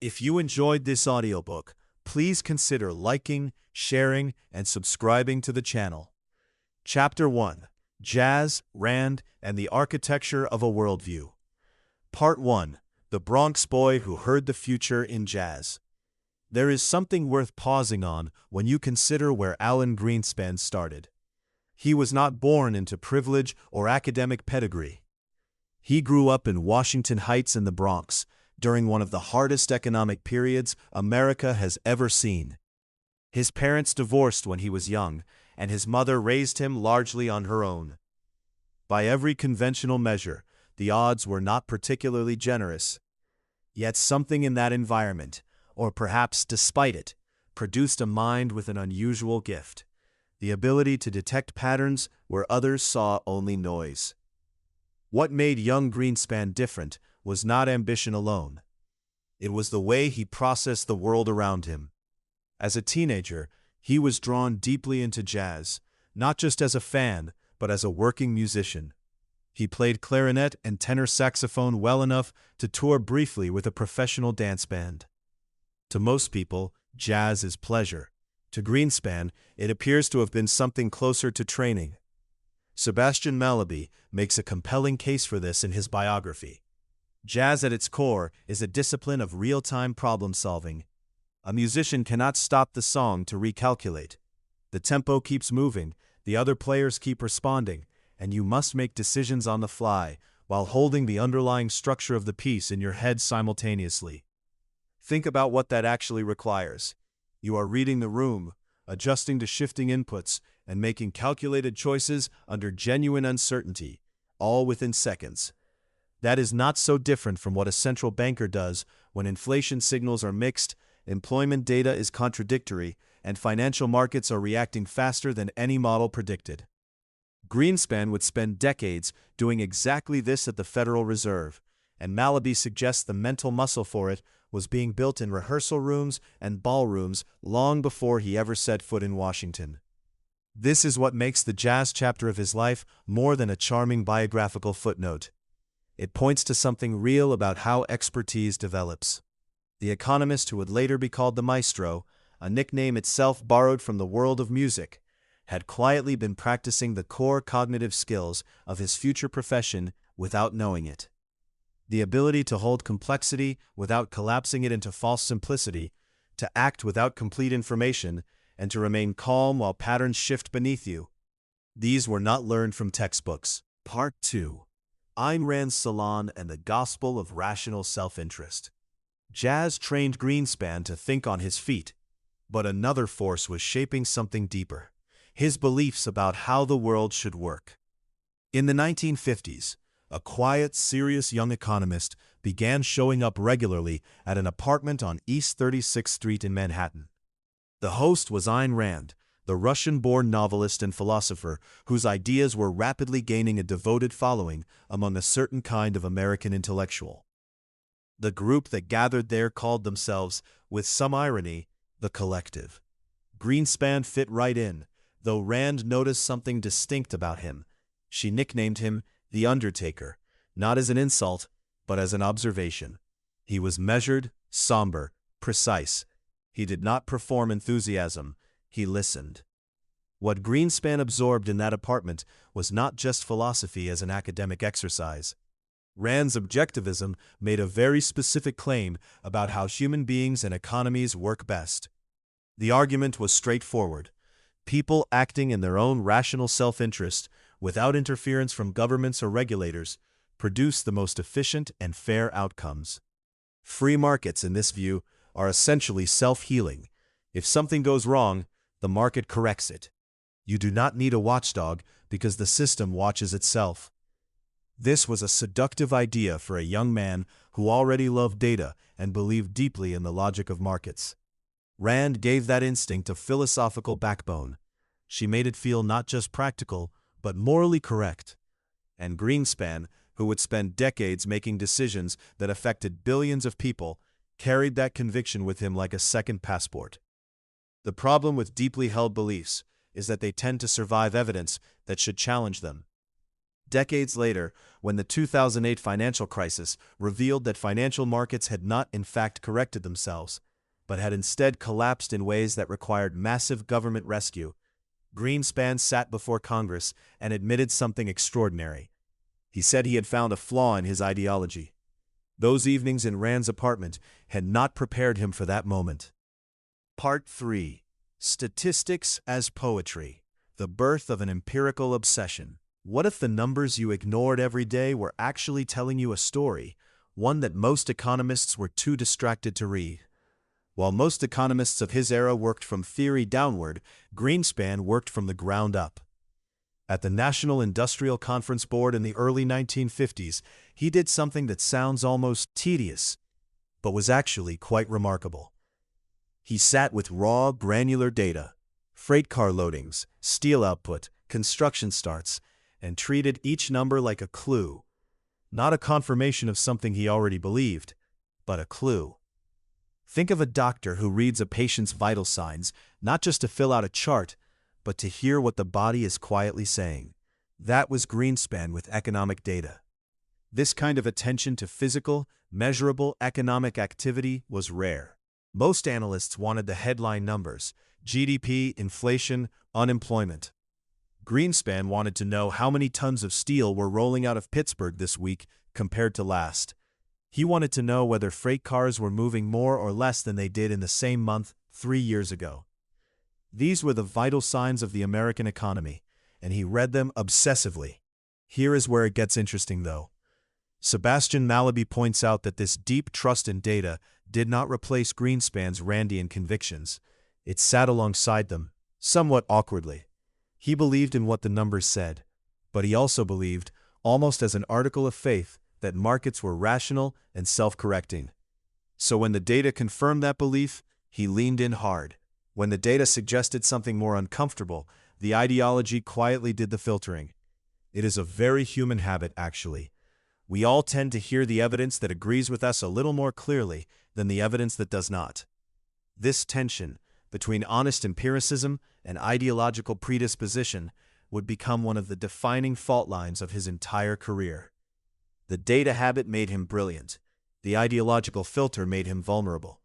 If you enjoyed this audiobook, please consider liking, sharing, and subscribing to the channel. Chapter 1: Jazz, Rand, and the Architecture of a Worldview. Part 1: The Bronx Boy Who Heard the Future in Jazz. There is something worth pausing on when you consider where Alan Greenspan started. He was not born into privilege or academic pedigree. He grew up in Washington Heights in the Bronx, during one of the hardest economic periods America has ever seen. His parents divorced when he was young, and his mother raised him largely on her own. By every conventional measure, the odds were not particularly generous. Yet something in that environment, or perhaps despite it, produced a mind with an unusual gift: the ability to detect patterns where others saw only noise. What made young Greenspan different was not ambition alone. It was the way he processed the world around him. As a teenager, he was drawn deeply into jazz, not just as a fan, but as a working musician. He played clarinet and tenor saxophone well enough to tour briefly with a professional dance band. To most people, jazz is pleasure. To Greenspan, it appears to have been something closer to training. Sebastian Mallaby makes a compelling case for this in his biography. Jazz at its core is a discipline of real-time problem-solving. A musician cannot stop the song to recalculate. The tempo keeps moving, the other players keep responding, and you must make decisions on the fly while holding the underlying structure of the piece in your head simultaneously. Think about what that actually requires. You are reading the room, adjusting to shifting inputs, and making calculated choices under genuine uncertainty, all within seconds. That is not so different from what a central banker does when inflation signals are mixed, employment data is contradictory, and financial markets are reacting faster than any model predicted. Greenspan would spend decades doing exactly this at the Federal Reserve, and Mallaby suggests the mental muscle for it was being built in rehearsal rooms and ballrooms long before he ever set foot in Washington. This is what makes the jazz chapter of his life more than a charming biographical footnote. It points to something real about how expertise develops. The economist who would later be called the Maestro, a nickname itself borrowed from the world of music, had quietly been practicing the core cognitive skills of his future profession without knowing it. The ability to hold complexity without collapsing it into false simplicity, to act without complete information, and to remain calm while patterns shift beneath you. These were not learned from textbooks. Part 2: Ayn Rand's Salon and the Gospel of Rational Self-Interest. Jazz trained Greenspan to think on his feet, but another force was shaping something deeper: his beliefs about how the world should work. In the 1950s, a quiet, serious young economist began showing up regularly at an apartment on East 36th Street in Manhattan. The host was Ayn Rand, the Russian-born novelist and philosopher whose ideas were rapidly gaining a devoted following among a certain kind of American intellectual. The group that gathered there called themselves, with some irony, the Collective. Greenspan fit right in, though Rand noticed something distinct about him. She nicknamed him the Undertaker, not as an insult, but as an observation. He was measured, somber, precise. He did not perform enthusiasm, he listened. What Greenspan absorbed in that apartment was not just philosophy as an academic exercise. Rand's objectivism made a very specific claim about how human beings and economies work best. The argument was straightforward: people acting in their own rational self-interest, without interference from governments or regulators, produce the most efficient and fair outcomes. Free markets, in this view, are essentially self-healing. If something goes wrong, the market corrects it. You do not need a watchdog because the system watches itself. This was a seductive idea for a young man who already loved data and believed deeply in the logic of markets. Rand gave that instinct a philosophical backbone. She made it feel not just practical, but morally correct. And Greenspan, who would spend decades making decisions that affected billions of people, carried that conviction with him like a second passport. The problem with deeply held beliefs is that they tend to survive evidence that should challenge them. Decades later, when the 2008 financial crisis revealed that financial markets had not in fact corrected themselves, but had instead collapsed in ways that required massive government rescue, Greenspan sat before Congress and admitted something extraordinary. He said he had found a flaw in his ideology. Those evenings in Rand's apartment had not prepared him for that moment. Part 3. Statistics as Poetry. The Birth of an Empirical Obsession. What if the numbers you ignored every day were actually telling you a story, one that most economists were too distracted to read? While most economists of his era worked from theory downward, Greenspan worked from the ground up. At the National Industrial Conference Board in the early 1950s, he did something that sounds almost tedious, but was actually quite remarkable. He sat with raw, granular data, freight car loadings, steel output, construction starts, and treated each number like a clue. Not a confirmation of something he already believed, but a clue. Think of a doctor who reads a patient's vital signs, not just to fill out a chart, but to hear what the body is quietly saying. That was Greenspan with economic data. This kind of attention to physical, measurable economic activity was rare. Most analysts wanted the headline numbers: GDP, inflation, unemployment. Greenspan wanted to know how many tons of steel were rolling out of Pittsburgh this week compared to last. He wanted to know whether freight cars were moving more or less than they did in the same month 3 years ago. These were the vital signs of the American economy, and he read them obsessively. Here is where it gets interesting, though. Sebastian Mallaby points out that this deep trust in data did not replace Greenspan's Randian convictions. It sat alongside them, somewhat awkwardly. He believed in what the numbers said, but he also believed, almost as an article of faith, that markets were rational and self-correcting. So when the data confirmed that belief, he leaned in hard. When the data suggested something more uncomfortable, the ideology quietly did the filtering. It is a very human habit, actually. We all tend to hear the evidence that agrees with us a little more clearly than the evidence that does not. This tension between honest empiricism and ideological predisposition would become one of the defining fault lines of his entire career. The data habit made him brilliant. The ideological filter made him vulnerable.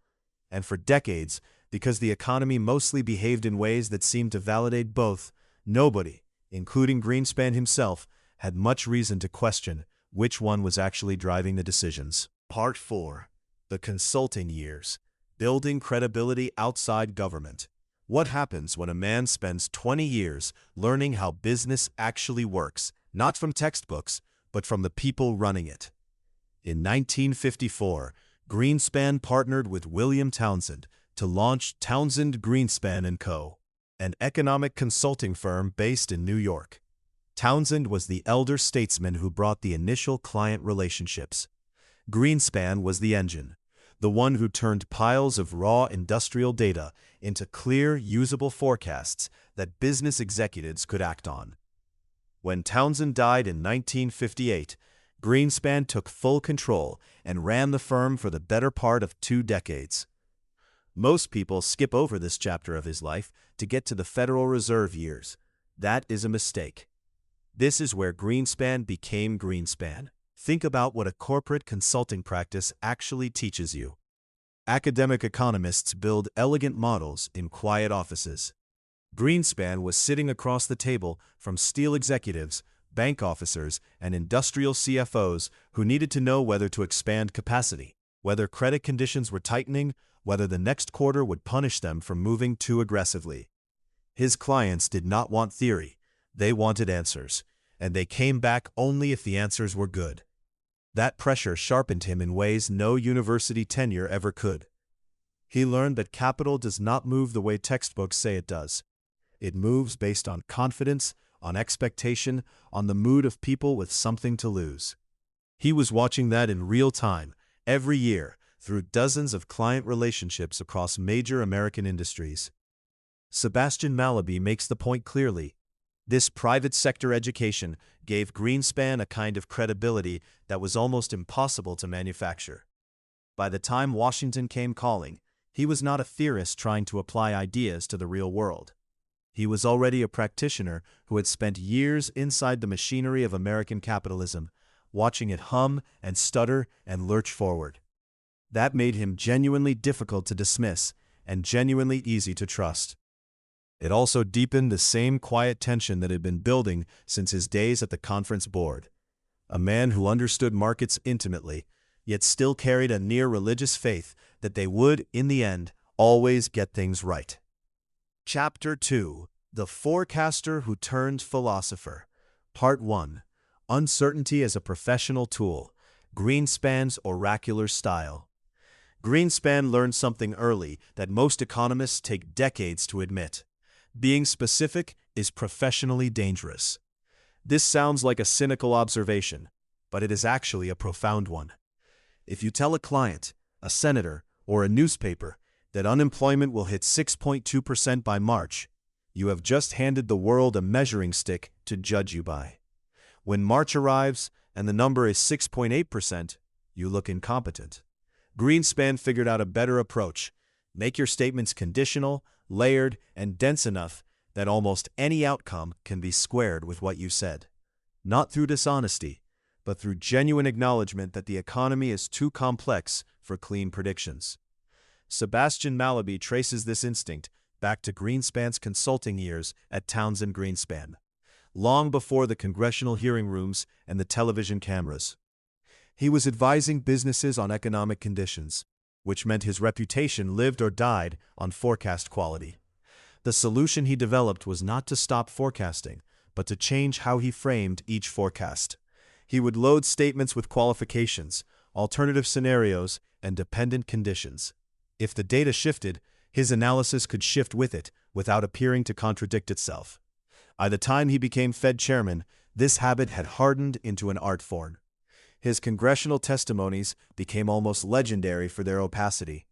And for decades, because the economy mostly behaved in ways that seemed to validate both, nobody, including Greenspan himself, had much reason to question which one was actually driving the decisions. Part 4. The Consulting Years. Building Credibility Outside Government. What happens when a man spends 20 years learning how business actually works, not from textbooks, but from the people running it? In 1954, Greenspan partnered with William Townsend to launch Townsend Greenspan & Co., an economic consulting firm based in New York. Townsend was the elder statesman who brought the initial client relationships. Greenspan was the engine, the one who turned piles of raw industrial data into clear, usable forecasts that business executives could act on. When Townsend died in 1958, Greenspan took full control and ran the firm for the better part of 2 decades. Most people skip over this chapter of his life to get to the Federal Reserve years. That is a mistake. This is where Greenspan became Greenspan. Think about what a corporate consulting practice actually teaches you. Academic economists build elegant models in quiet offices. Greenspan was sitting across the table from steel executives, bank officers, and industrial CFOs who needed to know whether to expand capacity, whether credit conditions were tightening, whether the next quarter would punish them for moving too aggressively. His clients did not want theory. They wanted answers, and they came back only if the answers were good. That pressure sharpened him in ways no university tenure ever could. He learned that capital does not move the way textbooks say it does. It moves based on confidence, on expectation, on the mood of people with something to lose. He was watching that in real time, every year, through dozens of client relationships across major American industries. Sebastian Mallaby makes the point clearly. This private sector education gave Greenspan a kind of credibility that was almost impossible to manufacture. By the time Washington came calling, he was not a theorist trying to apply ideas to the real world. He was already a practitioner who had spent years inside the machinery of American capitalism, watching it hum and stutter and lurch forward. That made him genuinely difficult to dismiss and genuinely easy to trust. It also deepened the same quiet tension that had been building since his days at the conference board. A man who understood markets intimately, yet still carried a near-religious faith that they would, in the end, always get things right. Chapter 2: The Forecaster Who Turned Philosopher. Part 1: Uncertainty as a Professional Tool. Greenspan's Oracular Style. Greenspan learned something early that most economists take decades to admit. Being specific is professionally dangerous. This sounds like a cynical observation, but it is actually a profound one. If you tell a client, a senator, or a newspaper that unemployment will hit 6.2% by March, you have just handed the world a measuring stick to judge you by. When March arrives and the number is 6.8%, you look incompetent. Greenspan figured out a better approach. Make your statements conditional, layered, and dense enough that almost any outcome can be squared with what you said. Not through dishonesty, but through genuine acknowledgement that the economy is too complex for clean predictions. Sebastian Mallaby traces this instinct back to Greenspan's consulting years at Townsend Greenspan, long before the congressional hearing rooms and the television cameras. He was advising businesses on economic conditions, which meant his reputation lived or died on forecast quality. The solution he developed was not to stop forecasting, but to change how he framed each forecast. He would load statements with qualifications, alternative scenarios, and dependent conditions. If the data shifted, his analysis could shift with it without appearing to contradict itself. By the time he became Fed chairman, this habit had hardened into an art form. His congressional testimonies became almost legendary for their opacity.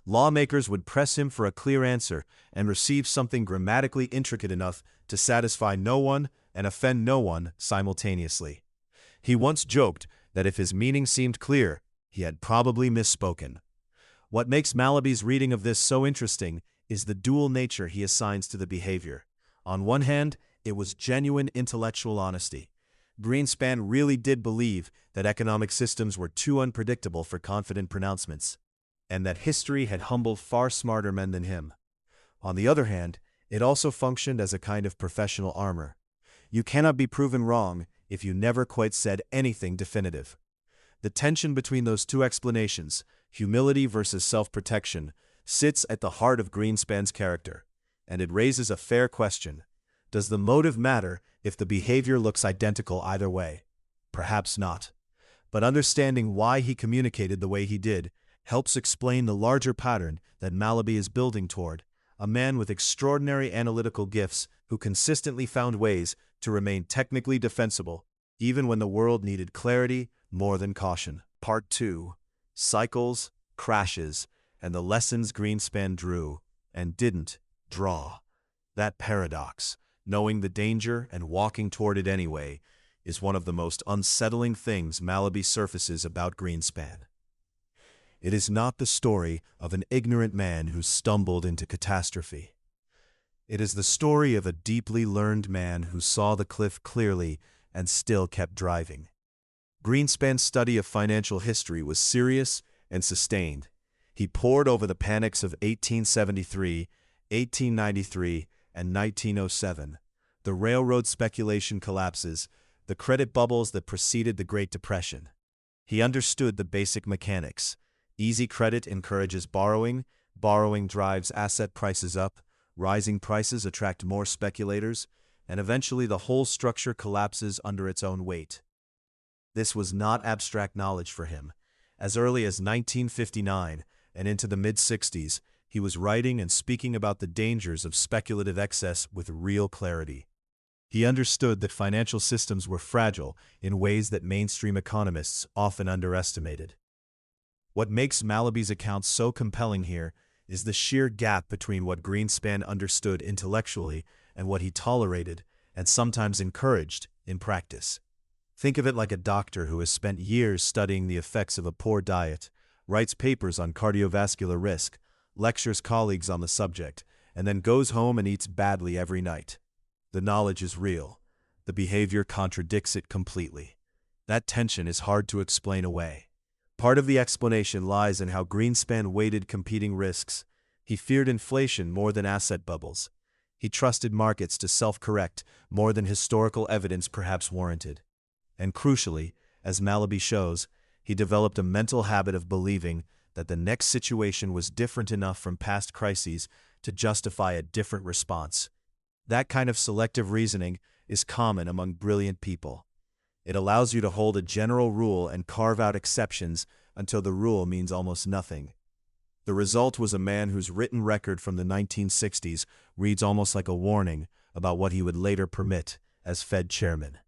Lawmakers would press him for a clear answer and receive something grammatically intricate enough to satisfy no one and offend no one simultaneously. He once joked that if his meaning seemed clear, he had probably misspoken. What makes Mallaby's reading of this so interesting is the dual nature he assigns to the behavior. On one hand, it was genuine intellectual honesty. Greenspan really did believe that economic systems were too unpredictable for confident pronouncements, and that history had humbled far smarter men than him. On the other hand, it also functioned as a kind of professional armor. You cannot be proven wrong if you never quite said anything definitive. The tension between those two explanations, humility versus self-protection, sits at the heart of Greenspan's character, and it raises a fair question. Does the motive matter if the behavior looks identical either way? Perhaps not. But understanding why he communicated the way he did helps explain the larger pattern that Mallaby is building toward, a man with extraordinary analytical gifts who consistently found ways to remain technically defensible, even when the world needed clarity more than caution. Part 2: Cycles, Crashes, and the Lessons Greenspan Drew and Didn't Draw. That paradox, knowing the danger and walking toward it anyway, is one of the most unsettling things Mallaby surfaces about Greenspan. It is not the story of an ignorant man who stumbled into catastrophe. It is the story of a deeply learned man who saw the cliff clearly and still kept driving. Greenspan's study of financial history was serious and sustained. He pored over the panics of 1873, 1893, and 1907, the railroad speculation collapses, the credit bubbles that preceded the Great Depression. He understood the basic mechanics. Easy credit encourages borrowing, borrowing drives asset prices up, rising prices attract more speculators, and eventually the whole structure collapses under its own weight. This was not abstract knowledge for him. As early as 1959 and into the mid-60s, he was writing and speaking about the dangers of speculative excess with real clarity. He understood that financial systems were fragile in ways that mainstream economists often underestimated. What makes Mallaby's account so compelling here is the sheer gap between what Greenspan understood intellectually and what he tolerated and sometimes encouraged in practice. Think of it like a doctor who has spent years studying the effects of a poor diet, writes papers on cardiovascular risk, lectures colleagues on the subject, and then goes home and eats badly every night. The knowledge is real. The behavior contradicts it completely. That tension is hard to explain away. Part of the explanation lies in how Greenspan weighted competing risks. He feared inflation more than asset bubbles. He trusted markets to self-correct more than historical evidence perhaps warranted. And crucially, as Mallaby shows, he developed a mental habit of believing that the next situation was different enough from past crises to justify a different response. That kind of selective reasoning is common among brilliant people. It allows you to hold a general rule and carve out exceptions until the rule means almost nothing. The result was a man whose written record from the 1960s reads almost like a warning about what he would later permit as Fed chairman.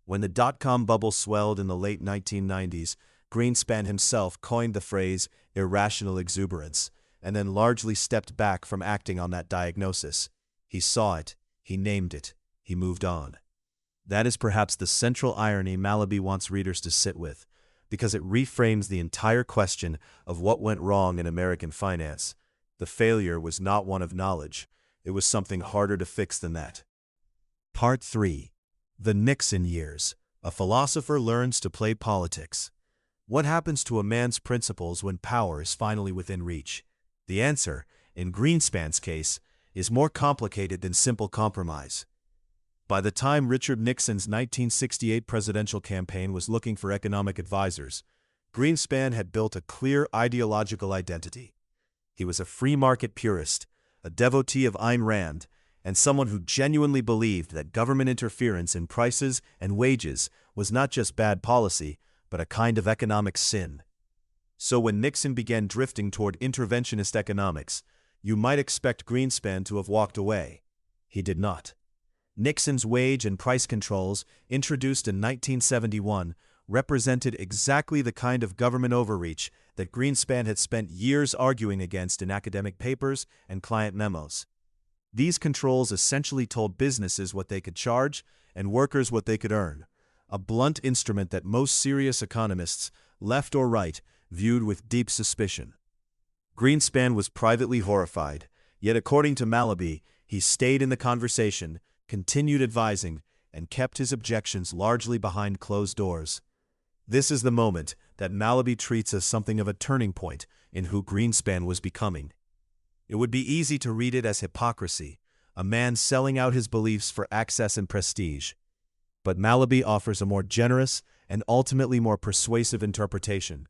When the dot-com bubble swelled in the late 1990s, Greenspan himself coined the phrase irrational exuberance, and then largely stepped back from acting on that diagnosis. He saw it, he named it, he moved on. That is perhaps the central irony Mallaby wants readers to sit with, because it reframes the entire question of what went wrong in American finance. The failure was not one of knowledge. It was something harder to fix than that. Part 3. The Nixon Years. A philosopher learns to play politics. What happens to a man's principles when power is finally within reach? The answer, in Greenspan's case, is more complicated than simple compromise. By the time Richard Nixon's 1968 presidential campaign was looking for economic advisors, Greenspan had built a clear ideological identity. He was a free market purist, a devotee of Ayn Rand, and someone who genuinely believed that government interference in prices and wages was not just bad policy, but a kind of economic sin. So when Nixon began drifting toward interventionist economics, you might expect Greenspan to have walked away. He did not. Nixon's wage and price controls, introduced in 1971, represented exactly the kind of government overreach that Greenspan had spent years arguing against in academic papers and client memos. These controls essentially told businesses what they could charge and workers what they could earn, a blunt instrument that most serious economists, left or right, viewed with deep suspicion. Greenspan was privately horrified, yet according to Mallaby, he stayed in the conversation, continued advising, and kept his objections largely behind closed doors. This is the moment that Mallaby treats as something of a turning point in who Greenspan was becoming. It would be easy to read it as hypocrisy, a man selling out his beliefs for access and prestige. But Mallaby offers a more generous and ultimately more persuasive interpretation.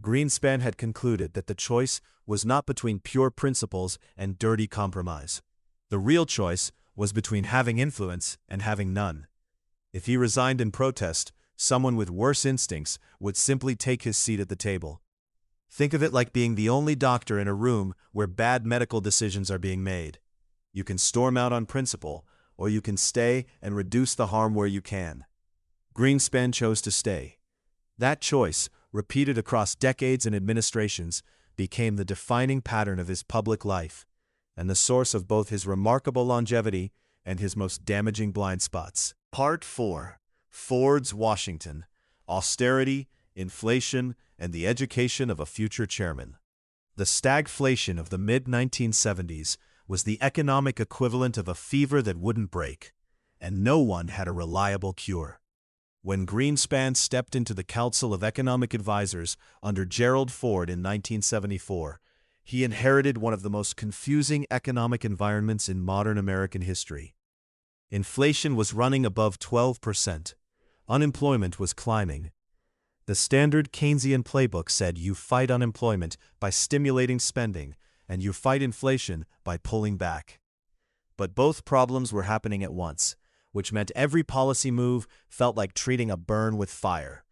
Greenspan had concluded that the choice was not between pure principles and dirty compromise. The real choice was between having influence and having none. If he resigned in protest, someone with worse instincts would simply take his seat at the table. Think of it like being the only doctor in a room where bad medical decisions are being made. You can storm out on principle, or you can stay and reduce the harm where you can. Greenspan chose to stay. That choice, repeated across decades and administrations, became the defining pattern of his public life, and the source of both his remarkable longevity and his most damaging blind spots. Part 4. Ford's Washington. Austerity, Inflation, and the Education of a Future Chairman. The stagflation of the mid-1970s was the economic equivalent of a fever that wouldn't break, and no one had a reliable cure. When Greenspan stepped into the Council of Economic Advisors under Gerald Ford in 1974, he inherited one of the most confusing economic environments in modern American history. Inflation was running above 12%. Unemployment was climbing. The standard Keynesian playbook said you fight unemployment by stimulating spending, and you fight inflation by pulling back. But both problems were happening at once, which meant every policy move felt like treating a burn with fire.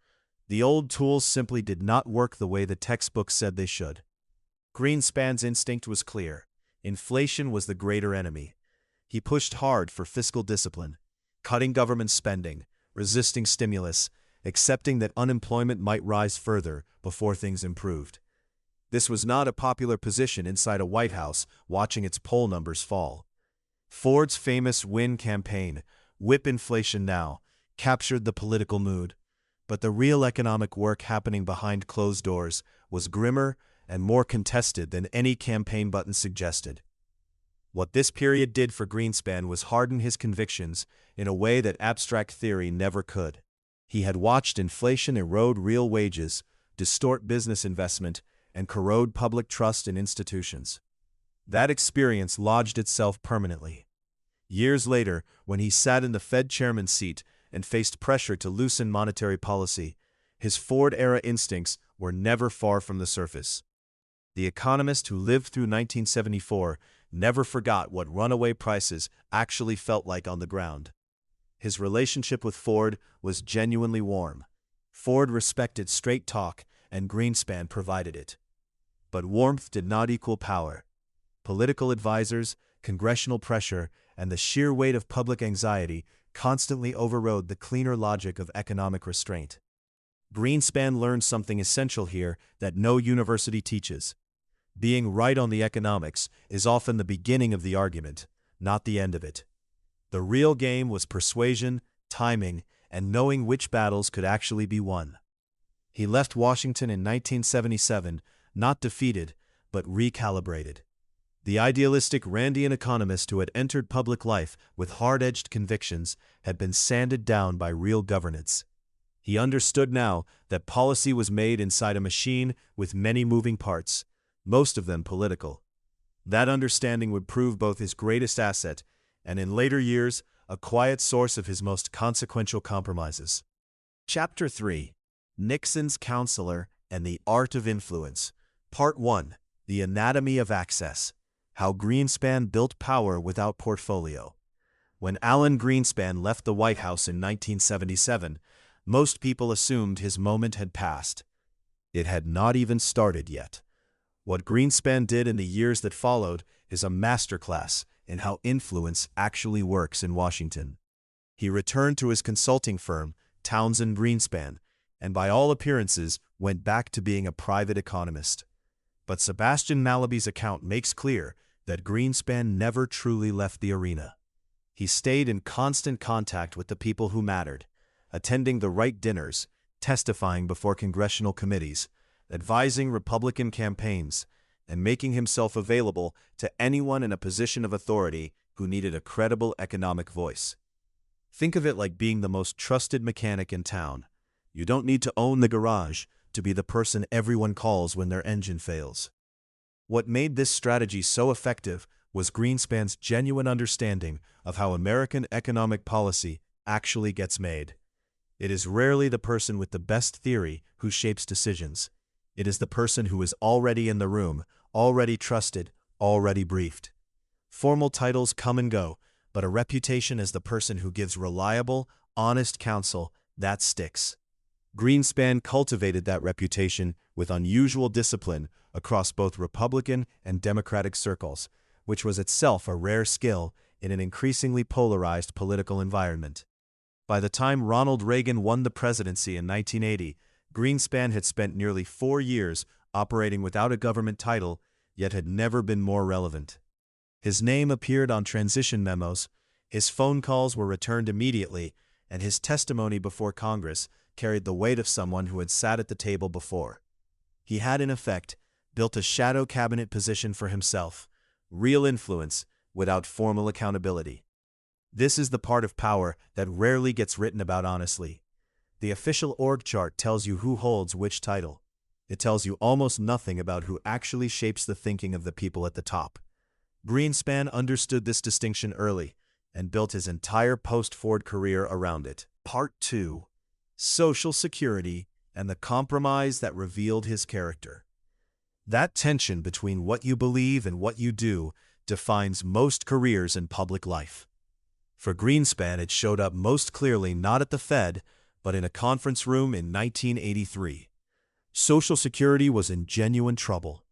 The old tools simply did not work the way the textbooks said they should. Greenspan's instinct was clear. Inflation was the greater enemy. He pushed hard for fiscal discipline, cutting government spending, resisting stimulus, accepting that unemployment might rise further before things improved. This was not a popular position inside a White House watching its poll numbers fall. Ford's famous Win campaign, Whip Inflation Now, captured the political mood, but the real economic work happening behind closed doors was grimmer and more contested than any campaign button suggested. What this period did for Greenspan was harden his convictions in a way that abstract theory never could. He had watched inflation erode real wages, distort business investment, and corrode public trust in institutions. That experience lodged itself permanently. Years later, when he sat in the Fed chairman's seat and faced pressure to loosen monetary policy, his Ford-era instincts were never far from the surface. The economist who lived through 1974 never forgot what runaway prices actually felt like on the ground. His relationship with Ford was genuinely warm. Ford respected straight talk, and Greenspan provided it. But warmth did not equal power. Political advisors, congressional pressure, and the sheer weight of public anxiety constantly overrode the cleaner logic of economic restraint. Greenspan learned something essential here that no university teaches. Being right on the economics is often the beginning of the argument, not the end of it. The real game was persuasion, timing, and knowing which battles could actually be won. He left Washington in 1977, not defeated, but recalibrated. The idealistic Randian economist who had entered public life with hard-edged convictions had been sanded down by real governance. He understood now that policy was made inside a machine with many moving parts, most of them political. That understanding would prove both his greatest asset and, in later years, a quiet source of his most consequential compromises. Chapter 3: Nixon's Counsellor and the Art of Influence. Part 1: The Anatomy of Access. How Greenspan Built Power Without Portfolio. When Alan Greenspan left the White House in 1977, most people assumed his moment had passed. It had not even started yet. What Greenspan did in the years that followed is a masterclass in how influence actually works in Washington. He returned to his consulting firm, Townsend Greenspan, and by all appearances went back to being a private economist. But Sebastian Mallaby's account makes clear that Greenspan never truly left the arena. He stayed in constant contact with the people who mattered, attending the right dinners, testifying before congressional committees, advising Republican campaigns, and making himself available to anyone in a position of authority who needed a credible economic voice. Think of it like being the most trusted mechanic in town. You don't need to own the garage to be the person everyone calls when their engine fails. What made this strategy so effective was Greenspan's genuine understanding of how American economic policy actually gets made. It is rarely the person with the best theory who shapes decisions. It is the person who is already in the room, already trusted, already briefed. Formal titles come and go, but a reputation as the person who gives reliable, honest counsel, that sticks. Greenspan cultivated that reputation with unusual discipline across both Republican and Democratic circles, which was itself a rare skill in an increasingly polarized political environment. By the time Ronald Reagan won the presidency in 1980, Greenspan had spent nearly 4 years operating without a government title, yet had never been more relevant. His name appeared on transition memos, his phone calls were returned immediately, and his testimony before Congress carried the weight of someone who had sat at the table before. He had, in effect, built a shadow cabinet position for himself, real influence without formal accountability. This is the part of power that rarely gets written about honestly. The official org chart tells you who holds which title. It tells you almost nothing about who actually shapes the thinking of the people at the top. Greenspan understood this distinction early and built his entire post-Ford career around it. Part 2: Social Security and the Compromise that Revealed His Character. That tension between what you believe and what you do defines most careers in public life. For Greenspan, it showed up most clearly not at the Fed, but in a conference room in 1983. Social Security was in genuine trouble.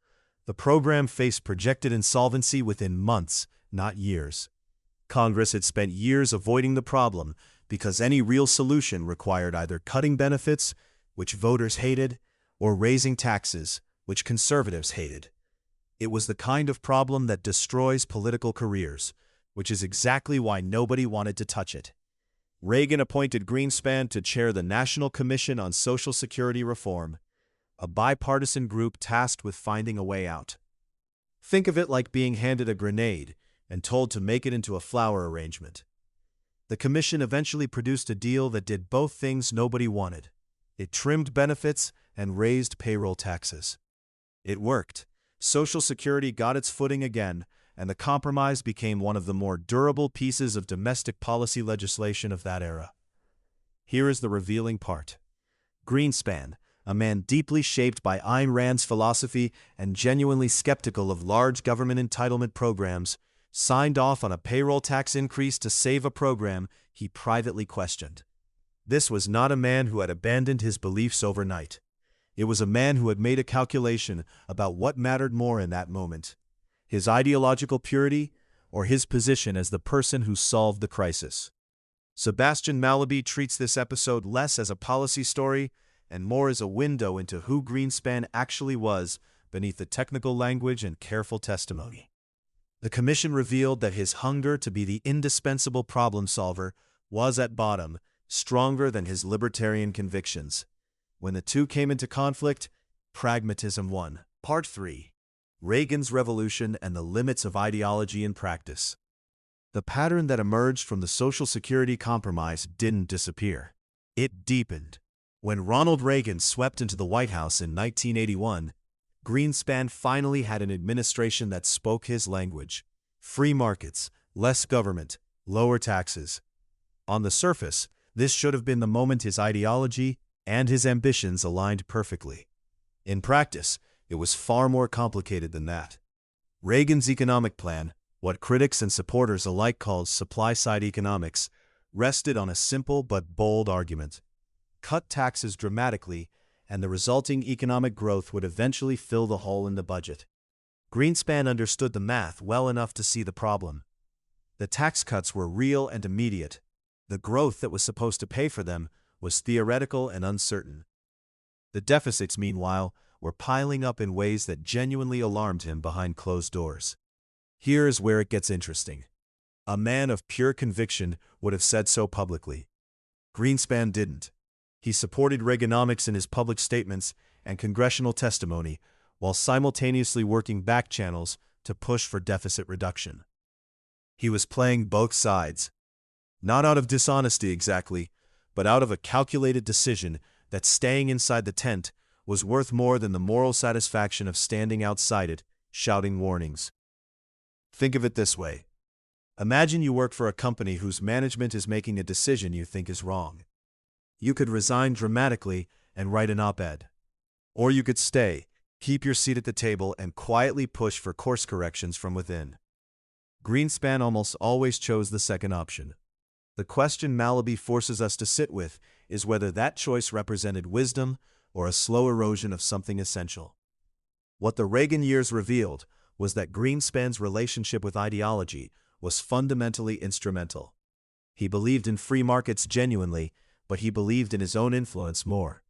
The program faced projected insolvency within months, not years. Congress had spent years avoiding the problem because any real solution required either cutting benefits, which voters hated, or raising taxes, which conservatives hated. It was the kind of problem that destroys political careers, which is exactly why nobody wanted to touch it. Reagan appointed Greenspan to chair the National Commission on Social Security Reform, a bipartisan group tasked with finding a way out. Think of it like being handed a grenade and told to make it into a flower arrangement. The commission eventually produced a deal that did both things nobody wanted. It trimmed benefits and raised payroll taxes. It worked. Social Security got its footing again, and the compromise became one of the more durable pieces of domestic policy legislation of that era. Here is the revealing part. Greenspan, a man deeply shaped by Ayn Rand's philosophy and genuinely skeptical of large government entitlement programs, signed off on a payroll tax increase to save a program he privately questioned. This was not a man who had abandoned his beliefs overnight. It was a man who had made a calculation about what mattered more in that moment: his ideological purity or his position as the person who solved the crisis. Sebastian Mallaby treats this episode less as a policy story and more as a window into who Greenspan actually was beneath the technical language and careful testimony. The commission revealed that his hunger to be the indispensable problem solver was at bottom stronger than his libertarian convictions. When the two came into conflict, pragmatism won. Part 3. Reagan's Revolution and the Limits of Ideology in Practice. The pattern that emerged from the Social Security compromise didn't disappear. It deepened. When Ronald Reagan swept into the White House in 1981, Greenspan finally had an administration that spoke his language: free markets, less government, lower taxes. On the surface, this should have been the moment his ideology and his ambitions aligned perfectly. In practice, it was far more complicated than that. Reagan's economic plan, what critics and supporters alike called supply-side economics, rested on a simple but bold argument: cut taxes dramatically, and the resulting economic growth would eventually fill the hole in the budget. Greenspan understood the math well enough to see the problem. The tax cuts were real and immediate. The growth that was supposed to pay for them was theoretical and uncertain. The deficits, meanwhile, were piling up in ways that genuinely alarmed him behind closed doors. Here is where it gets interesting. A man of pure conviction would have said so publicly. Greenspan didn't. He supported Reaganomics in his public statements and congressional testimony, while simultaneously working back channels to push for deficit reduction. He was playing both sides. Not out of dishonesty exactly, but out of a calculated decision that staying inside the tent was worth more than the moral satisfaction of standing outside it, shouting warnings. Think of it this way. Imagine you work for a company whose management is making a decision you think is wrong. You could resign dramatically and write an op-ed. Or you could stay, keep your seat at the table, and quietly push for course corrections from within. Greenspan almost always chose the second option. The question Mallaby forces us to sit with is whether that choice represented wisdom or a slow erosion of something essential. What the Reagan years revealed was that Greenspan's relationship with ideology was fundamentally instrumental. He believed in free markets genuinely, but he believed in his own influence more.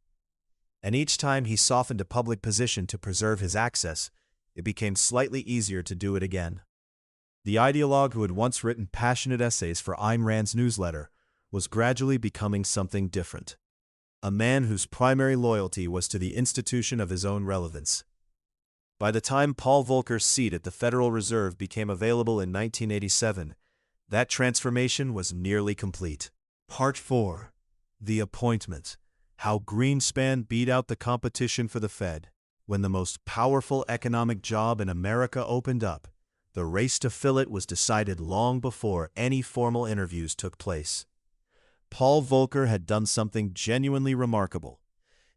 And each time he softened a public position to preserve his access, it became slightly easier to do it again. The ideologue who had once written passionate essays for Ayn Rand's newsletter was gradually becoming something different. A man whose primary loyalty was to the institution of his own relevance. By the time Paul Volcker's seat at the Federal Reserve became available in 1987, that transformation was nearly complete. Part 4. The Appointment. How Greenspan beat out the competition for the Fed. When the most powerful economic job in America opened up, the race to fill it was decided long before any formal interviews took place. Paul Volcker had done something genuinely remarkable.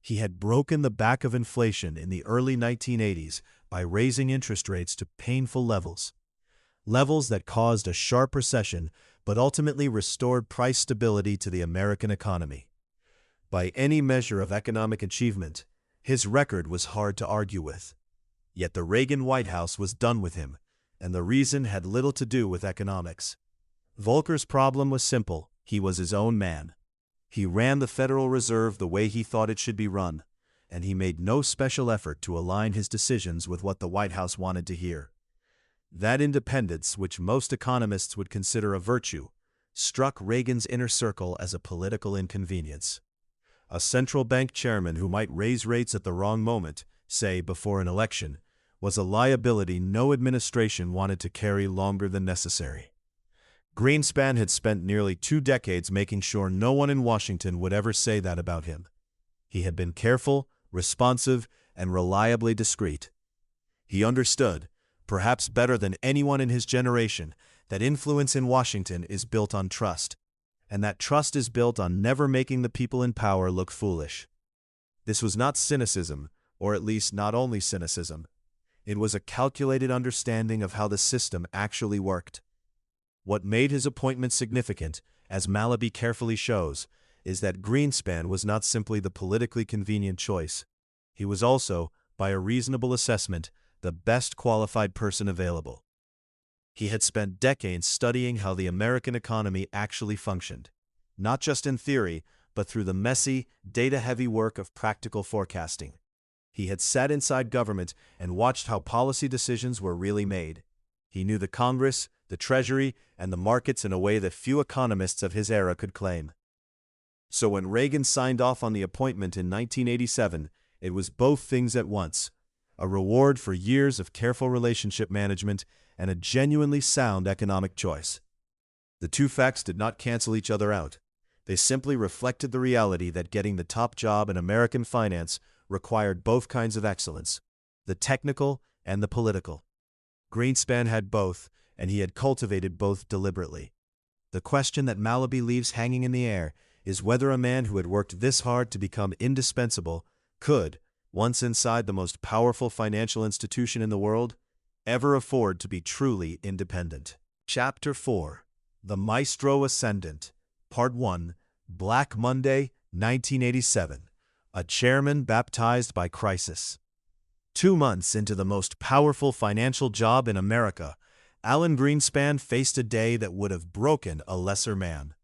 He had broken the back of inflation in the early 1980s by raising interest rates to painful levels. Levels that caused a sharp recession but ultimately restored price stability to the American economy. By any measure of economic achievement, his record was hard to argue with. Yet the Reagan White House was done with him, and the reason had little to do with economics. Volcker's problem was simple: he was his own man. He ran the Federal Reserve the way he thought it should be run, and he made no special effort to align his decisions with what the White House wanted to hear. That independence, which most economists would consider a virtue, struck Reagan's inner circle as a political inconvenience. A central bank chairman who might raise rates at the wrong moment, say before an election, was a liability no administration wanted to carry longer than necessary. Greenspan had spent nearly 2 decades making sure no one in Washington would ever say that about him. He had been careful, responsive, and reliably discreet. He understood, perhaps better than anyone in his generation, that influence in Washington is built on trust, and that trust is built on never making the people in power look foolish. This was not cynicism, or at least not only cynicism. It was a calculated understanding of how the system actually worked. What made his appointment significant, as Mallaby carefully shows, is that Greenspan was not simply the politically convenient choice. He was also, by a reasonable assessment, the best qualified person available. He had spent decades studying how the American economy actually functioned, not just in theory, but through the messy, data-heavy work of practical forecasting. He had sat inside government and watched how policy decisions were really made. He knew the Congress, the Treasury, and the markets in a way that few economists of his era could claim. So when Reagan signed off on the appointment in 1987, it was both things at once: a reward for years of careful relationship management and a genuinely sound economic choice. The two facts did not cancel each other out. They simply reflected the reality that getting the top job in American finance required both kinds of excellence, the technical and the political. Greenspan had both, and he had cultivated both deliberately. The question that Mallaby leaves hanging in the air is whether a man who had worked this hard to become indispensable could, once inside the most powerful financial institution in the world, ever afford to be truly independent. Chapter 4: The Maestro Ascendant, Part 1, Black Monday, 1987. A chairman baptized by crisis. 2 months into the most powerful financial job in America, Alan Greenspan faced a day that would have broken a lesser man.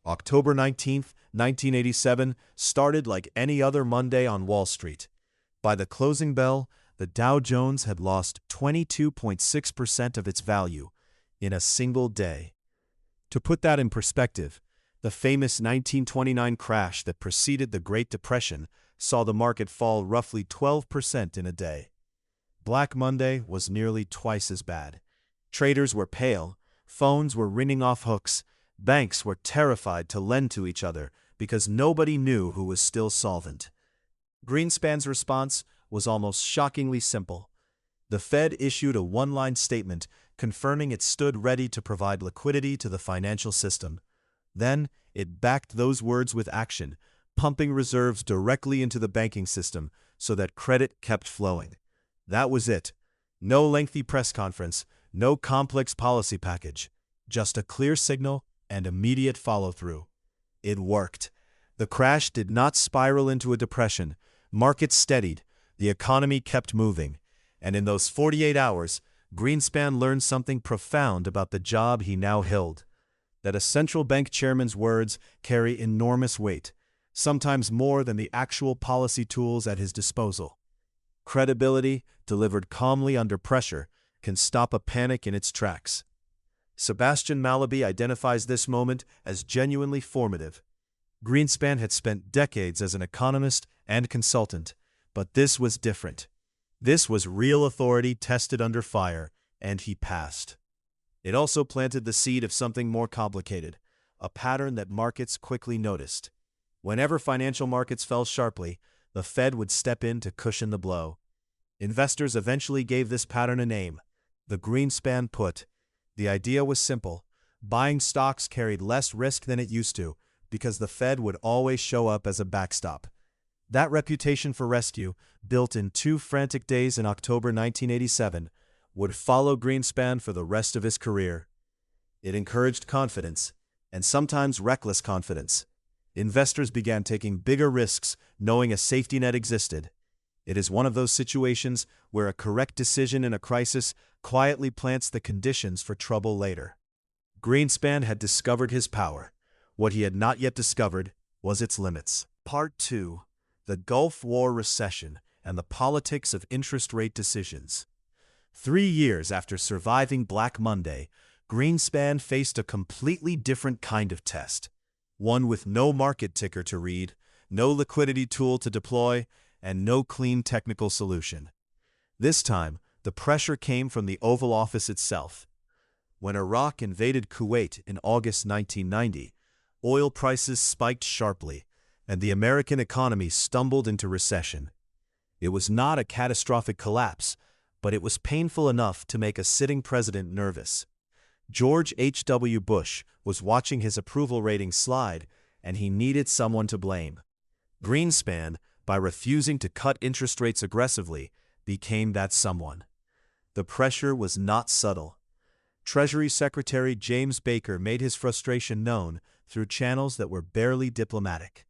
October 19, 1987, started like any other Monday on Wall Street. By the closing bell, the Dow Jones had lost 22.6% of its value in a single day. To put that in perspective, the famous 1929 crash that preceded the Great Depression saw the market fall roughly 12% in a day. Black Monday was nearly twice as bad. Traders were pale, phones were ringing off hooks, banks were terrified to lend to each other because nobody knew who was still solvent. Greenspan's response was almost shockingly simple. The Fed issued a one-line statement confirming it stood ready to provide liquidity to the financial system. Then, it backed those words with action, pumping reserves directly into the banking system so that credit kept flowing. That was it. No lengthy press conference, no complex policy package, just a clear signal and immediate follow-through. It worked. The crash did not spiral into a depression. Markets steadied, the economy kept moving, and in those 48 hours, Greenspan learned something profound about the job he now held: that a central bank chairman's words carry enormous weight, sometimes more than the actual policy tools at his disposal. Credibility, delivered calmly under pressure, can stop a panic in its tracks. Sebastian Mallaby identifies this moment as genuinely formative. Greenspan had spent decades as an economist and consultant, but this was different. This was real authority tested under fire, and he passed. It also planted the seed of something more complicated, a pattern that markets quickly noticed. Whenever financial markets fell sharply, the Fed would step in to cushion the blow. Investors eventually gave this pattern a name: the Greenspan put. The idea was simple: buying stocks carried less risk than it used to, because the Fed would always show up as a backstop. That reputation for rescue, built in 2 frantic days in October 1987, would follow Greenspan for the rest of his career. It encouraged confidence, and sometimes reckless confidence. Investors began taking bigger risks, knowing a safety net existed. It is one of those situations where a correct decision in a crisis quietly plants the conditions for trouble later. Greenspan had discovered his power. What he had not yet discovered was its limits. Part 2: The Gulf War Recession and the Politics of Interest Rate Decisions. 3 years after surviving Black Monday, Greenspan faced a completely different kind of test. One with no market ticker to read, no liquidity tool to deploy, and no clean technical solution. This time, The pressure came from the Oval Office itself. When Iraq invaded Kuwait in August 1990, oil prices spiked sharply, and the American economy stumbled into recession. It was not a catastrophic collapse, but it was painful enough to make a sitting president nervous. George H.W. Bush was watching his approval rating slide, and he needed someone to blame. Greenspan, by refusing to cut interest rates aggressively, became that someone. The pressure was not subtle. Treasury Secretary James Baker made his frustration known through channels that were barely diplomatic.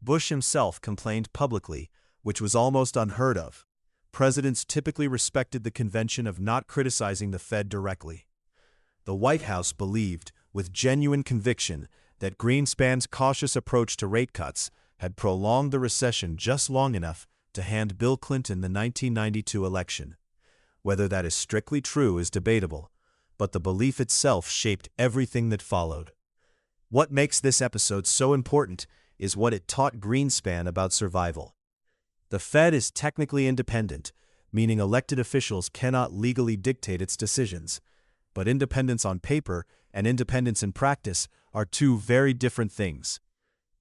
Bush himself complained publicly, which was almost unheard of. Presidents typically respected the convention of not criticizing the Fed directly. The White House believed, with genuine conviction, that Greenspan's cautious approach to rate cuts had prolonged the recession just long enough to hand Bill Clinton the 1992 election. Whether that is strictly true is debatable, but the belief itself shaped everything that followed. What makes this episode so important is what it taught Greenspan about survival. The Fed is technically independent, meaning elected officials cannot legally dictate its decisions. But independence on paper and independence in practice are two very different things.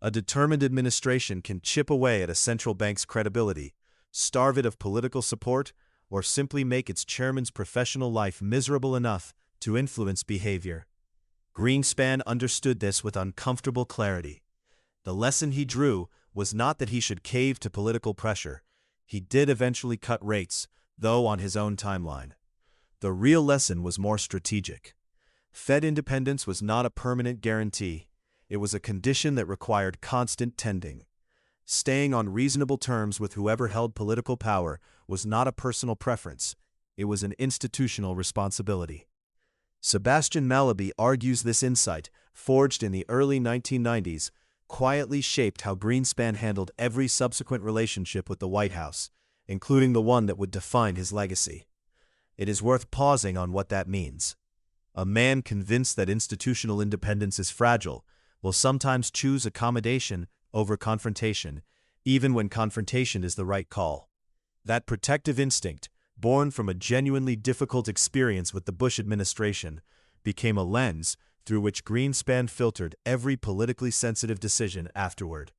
A determined administration can chip away at a central bank's credibility, starve it of political support, or simply make its chairman's professional life miserable enough to influence behavior. Greenspan understood this with uncomfortable clarity. The lesson he drew was not that he should cave to political pressure. He did eventually cut rates, though on his own timeline. The real lesson was more strategic. Fed independence was not a permanent guarantee. It was a condition that required constant tending. Staying on reasonable terms with whoever held political power was not a personal preference. It was an institutional responsibility. Sebastian Mallaby argues this insight, forged in the early 1990s, quietly shaped how Greenspan handled every subsequent relationship with the White House, including the one that would define his legacy. It is worth pausing on what that means. A man convinced that institutional independence is fragile will sometimes choose accommodation over confrontation, even when confrontation is the right call. That protective instinct, born from a genuinely difficult experience with the Bush administration, became a lens through which Greenspan filtered every politically sensitive decision afterward.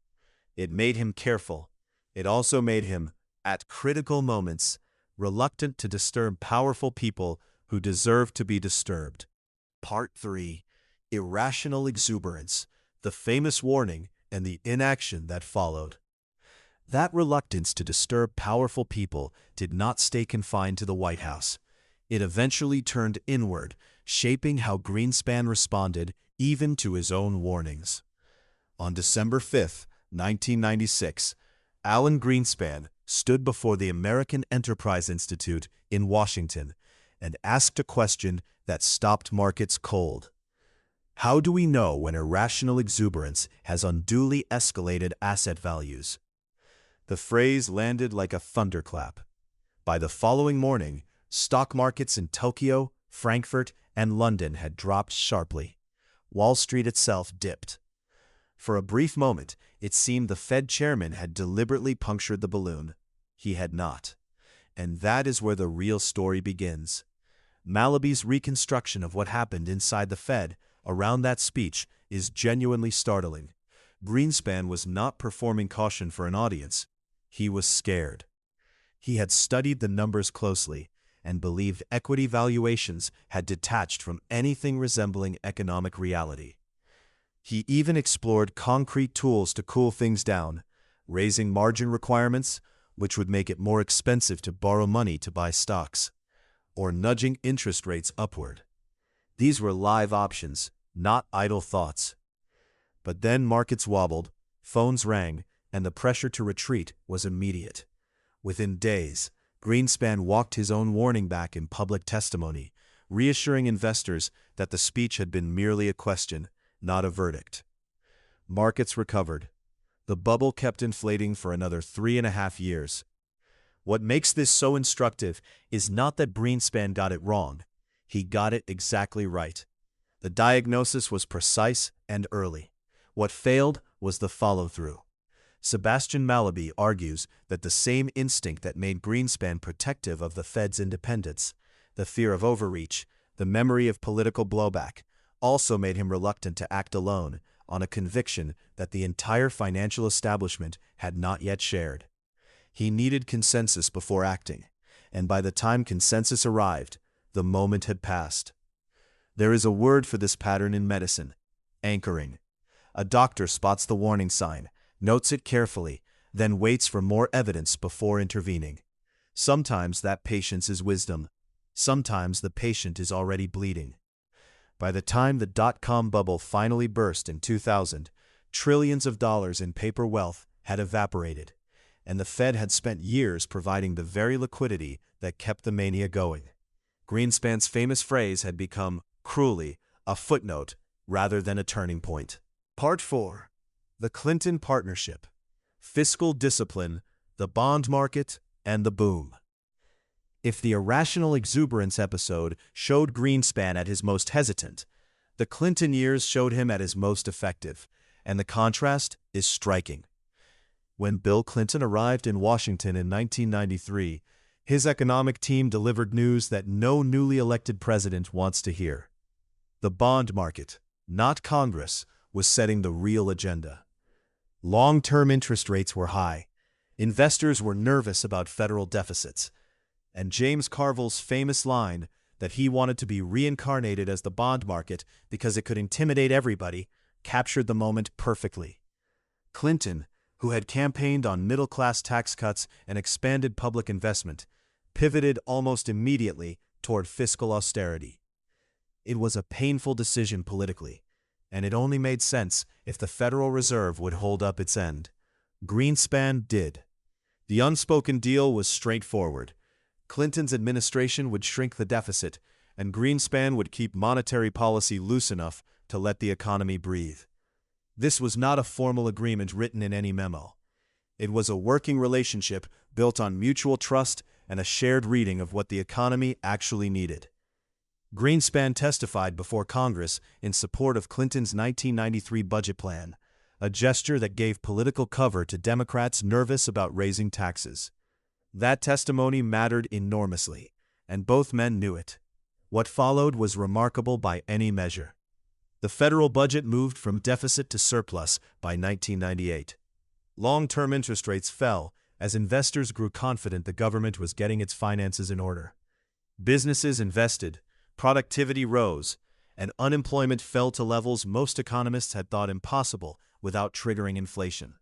It made him careful. It also made him, at critical moments, reluctant to disturb powerful people who deserve to be disturbed. Part 3. Irrational Exuberance, the famous warning and the inaction that followed. That reluctance to disturb powerful people did not stay confined to the White House. It eventually turned inward, shaping how Greenspan responded even to his own warnings. On December 5, 1996, Alan Greenspan stood before the American Enterprise Institute in Washington and asked a question that stopped markets cold. How do we know when irrational exuberance has unduly escalated asset values? The phrase landed like a thunderclap. By the following morning, stock markets in Tokyo, Frankfurt, and London had dropped sharply. Wall Street itself dipped. For a brief moment, it seemed the Fed chairman had deliberately punctured the balloon. He had not. And that is where the real story begins. Mallaby's reconstruction of what happened inside the Fed around that speech is genuinely startling. Greenspan was not performing caution for an audience. He was scared. He had studied the numbers closely and believed equity valuations had detached from anything resembling economic reality. He even explored concrete tools to cool things down, raising margin requirements, which would make it more expensive to borrow money to buy stocks, or nudging interest rates upward. These were live options, not idle thoughts. But then markets wobbled, phones rang, and the pressure to retreat was immediate. Within days, Greenspan walked his own warning back in public testimony, reassuring investors that the speech had been merely a question, not a verdict. Markets recovered. The bubble kept inflating for another 3.5 years. What makes this so instructive is not that Greenspan got it wrong. He got it exactly right. The diagnosis was precise and early. What failed was the follow-through. Sebastian Mallaby argues that the same instinct that made Greenspan protective of the Fed's independence, the fear of overreach, the memory of political blowback, also made him reluctant to act alone on a conviction that the entire financial establishment had not yet shared. He needed consensus before acting, and by the time consensus arrived, the moment had passed. There is a word for this pattern in medicine: anchoring. A doctor spots the warning sign, notes it carefully, then waits for more evidence before intervening. Sometimes that patience is wisdom. Sometimes the patient is already bleeding. By the time the dot-com bubble finally burst in 2000, trillions of dollars in paper wealth had evaporated, and the Fed had spent years providing the very liquidity that kept the mania going. Greenspan's famous phrase had become, cruelly, a footnote rather than a turning point. Part 4. The Clinton Partnership. Fiscal Discipline, the Bond Market, and the Boom. If the Irrational Exuberance episode showed Greenspan at his most hesitant, the Clinton years showed him at his most effective, and the contrast is striking. When Bill Clinton arrived in Washington in 1993, his economic team delivered news that no newly elected president wants to hear. The bond market, not Congress, was setting the real agenda. Long-term interest rates were high. Investors were nervous about federal deficits. And James Carville's famous line that he wanted to be reincarnated as the bond market because it could intimidate everybody captured the moment perfectly. Clinton, who had campaigned on middle-class tax cuts and expanded public investment, pivoted almost immediately toward fiscal austerity. It was a painful decision politically, and it only made sense if the Federal Reserve would hold up its end. Greenspan did. The unspoken deal was straightforward. Clinton's administration would shrink the deficit, and Greenspan would keep monetary policy loose enough to let the economy breathe. This was not a formal agreement written in any memo. It was a working relationship built on mutual trust and a shared reading of what the economy actually needed. Greenspan testified before Congress in support of Clinton's 1993 budget plan, a gesture that gave political cover to Democrats nervous about raising taxes. That testimony mattered enormously, and both men knew it. What followed was remarkable by any measure. The federal budget moved from deficit to surplus by 1998. Long-term interest rates fell as investors grew confident the government was getting its finances in order. Businesses invested, productivity rose, and unemployment fell to levels most economists had thought impossible without triggering inflation.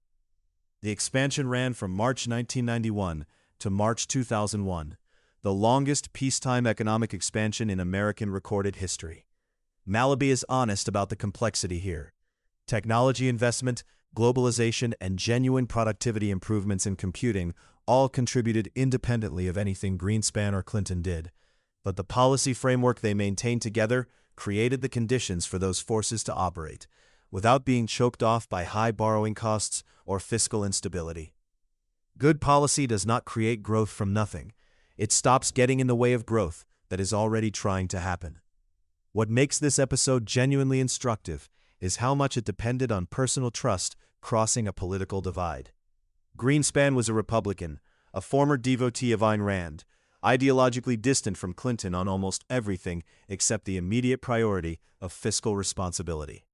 The expansion ran from March 1991 to March 2001, the longest peacetime economic expansion in American recorded history. Mallaby is honest about the complexity here. Technology investment, globalization, and genuine productivity improvements in computing all contributed independently of anything Greenspan or Clinton did, but the policy framework they maintained together created the conditions for those forces to operate, without being choked off by high borrowing costs or fiscal instability. Good policy does not create growth from nothing. It stops getting in the way of growth that is already trying to happen. What makes this episode genuinely instructive is how much it depended on personal trust crossing a political divide. Greenspan was a Republican, a former devotee of Ayn Rand, ideologically distant from Clinton on almost everything except the immediate priority of fiscal responsibility.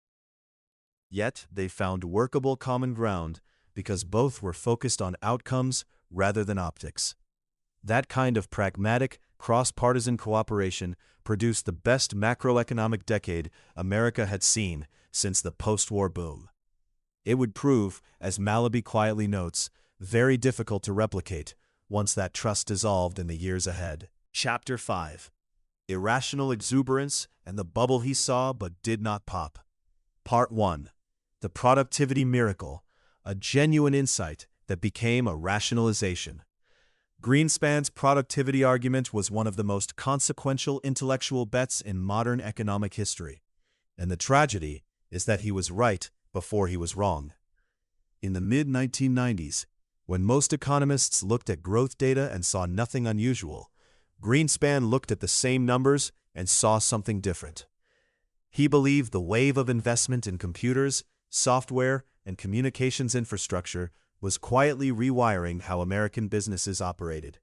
Yet they found workable common ground because both were focused on outcomes rather than optics. That kind of pragmatic, cross-partisan cooperation produced the best macroeconomic decade America had seen since the post-war boom. It would prove, as Mallaby quietly notes, very difficult to replicate once that trust dissolved in the years ahead. Chapter 5. Irrational Exuberance and the Bubble He Saw But Did Not Pop. Part 1. The Productivity Miracle, a genuine insight that became a rationalization. Greenspan's productivity argument was one of the most consequential intellectual bets in modern economic history, and the tragedy is that he was right before he was wrong. In the mid-1990s, when most economists looked at growth data and saw nothing unusual, Greenspan looked at the same numbers and saw something different. He believed the wave of investment in computers, software, and communications infrastructure was quietly rewiring how American businesses operated.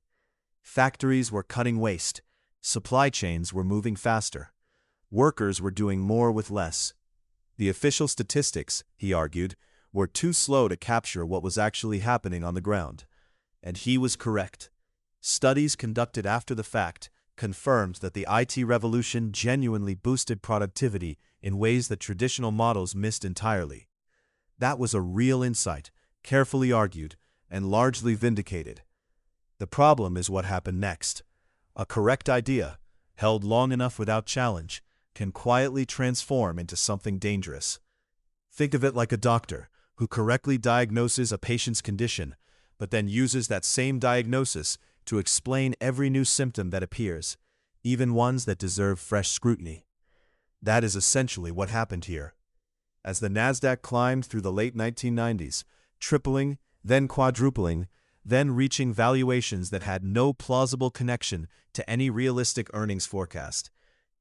Factories were cutting waste, supply chains were moving faster, workers were doing more with less. The official statistics, he argued, were too slow to capture what was actually happening on the ground. And he was correct. Studies conducted after the fact confirmed that the IT revolution genuinely boosted productivity in ways that traditional models missed entirely. That was a real insight, carefully argued, and largely vindicated. The problem is what happened next. A correct idea, held long enough without challenge, can quietly transform into something dangerous. Think of it like a doctor who correctly diagnoses a patient's condition, but then uses that same diagnosis to explain every new symptom that appears, even ones that deserve fresh scrutiny. That is essentially what happened here. As the Nasdaq climbed through the late 1990s, tripling, then quadrupling, then reaching valuations that had no plausible connection to any realistic earnings forecast,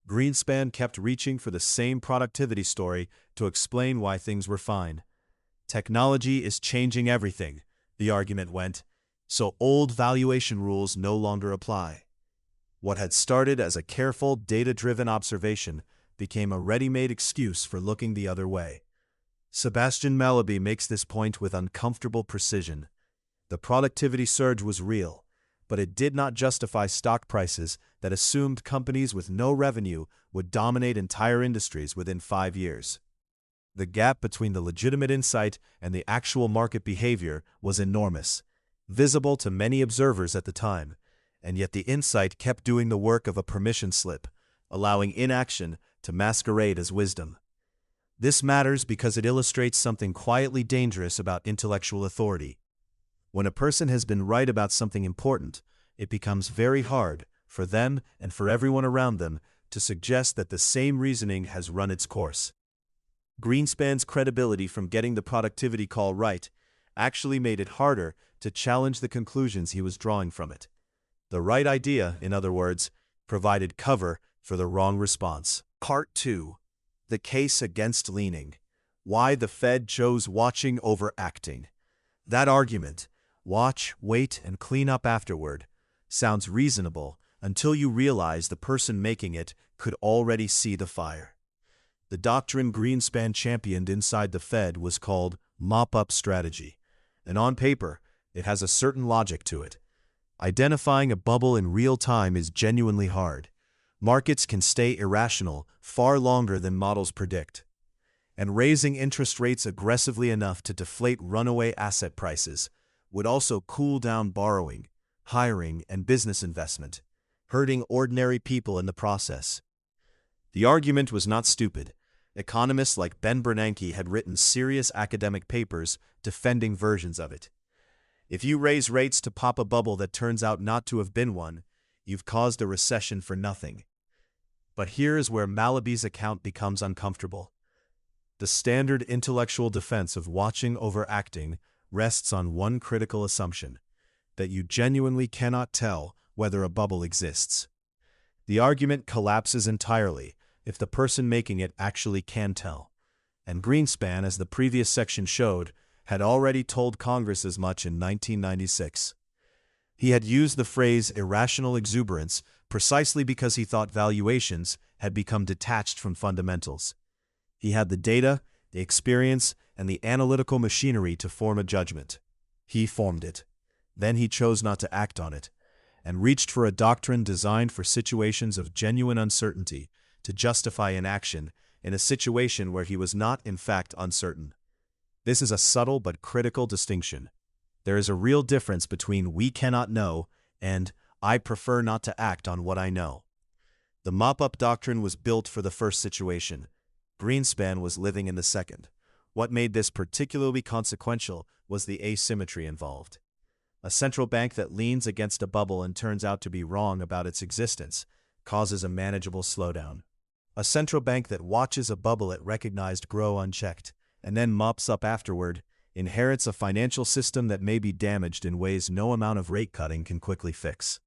Greenspan kept reaching for the same productivity story to explain why things were fine. Technology is changing everything, the argument went, so old valuation rules no longer apply. What had started as a careful, data-driven observation became a ready-made excuse for looking the other way. Sebastian Mallaby makes this point with uncomfortable precision. The productivity surge was real, but it did not justify stock prices that assumed companies with no revenue would dominate entire industries within 5 years. The gap between the legitimate insight and the actual market behavior was enormous, visible to many observers at the time, and yet the insight kept doing the work of a permission slip, allowing inaction to masquerade as wisdom. This matters because it illustrates something quietly dangerous about intellectual authority. When a person has been right about something important, it becomes very hard for them and for everyone around them to suggest that the same reasoning has run its course. Greenspan's credibility from getting the productivity call right actually made it harder to challenge the conclusions he was drawing from it. The right idea, in other words, provided cover for the wrong response. Part 2. The Case Against Leaning. Why the Fed Chose Watching Over Acting. That argument, watch, wait, and clean up afterward, sounds reasonable until you realize the person making it could already see the fire. The doctrine Greenspan championed inside the Fed was called mop-up strategy, and on paper, it has a certain logic to it. Identifying a bubble in real time is genuinely hard. Markets can stay irrational far longer than models predict. And raising interest rates aggressively enough to deflate runaway asset prices would also cool down borrowing, hiring, and business investment, hurting ordinary people in the process. The argument was not stupid. Economists like Ben Bernanke had written serious academic papers defending versions of it. If you raise rates to pop a bubble that turns out not to have been one, you've caused a recession for nothing. But here is where Mallaby's account becomes uncomfortable. The standard intellectual defense of watching over acting rests on one critical assumption, that you genuinely cannot tell whether a bubble exists. The argument collapses entirely if the person making it actually can tell. And Greenspan, as the previous section showed, had already told Congress as much in 1996. He had used the phrase irrational exuberance precisely because he thought valuations had become detached from fundamentals. He had the data, the experience, and the analytical machinery to form a judgment. He formed it. Then he chose not to act on it, and reached for a doctrine designed for situations of genuine uncertainty to justify inaction in a situation where he was not in fact uncertain. This is a subtle but critical distinction. There is a real difference between "we cannot know" and "I prefer not to act on what I know." The mop-up doctrine was built for the first situation. Greenspan was living in the second. What made this particularly consequential was the asymmetry involved. A central bank that leans against a bubble and turns out to be wrong about its existence causes a manageable slowdown. A central bank that watches a bubble it recognized grow unchecked and then mops up afterward inherits a financial system that may be damaged in ways no amount of rate cutting can quickly fix.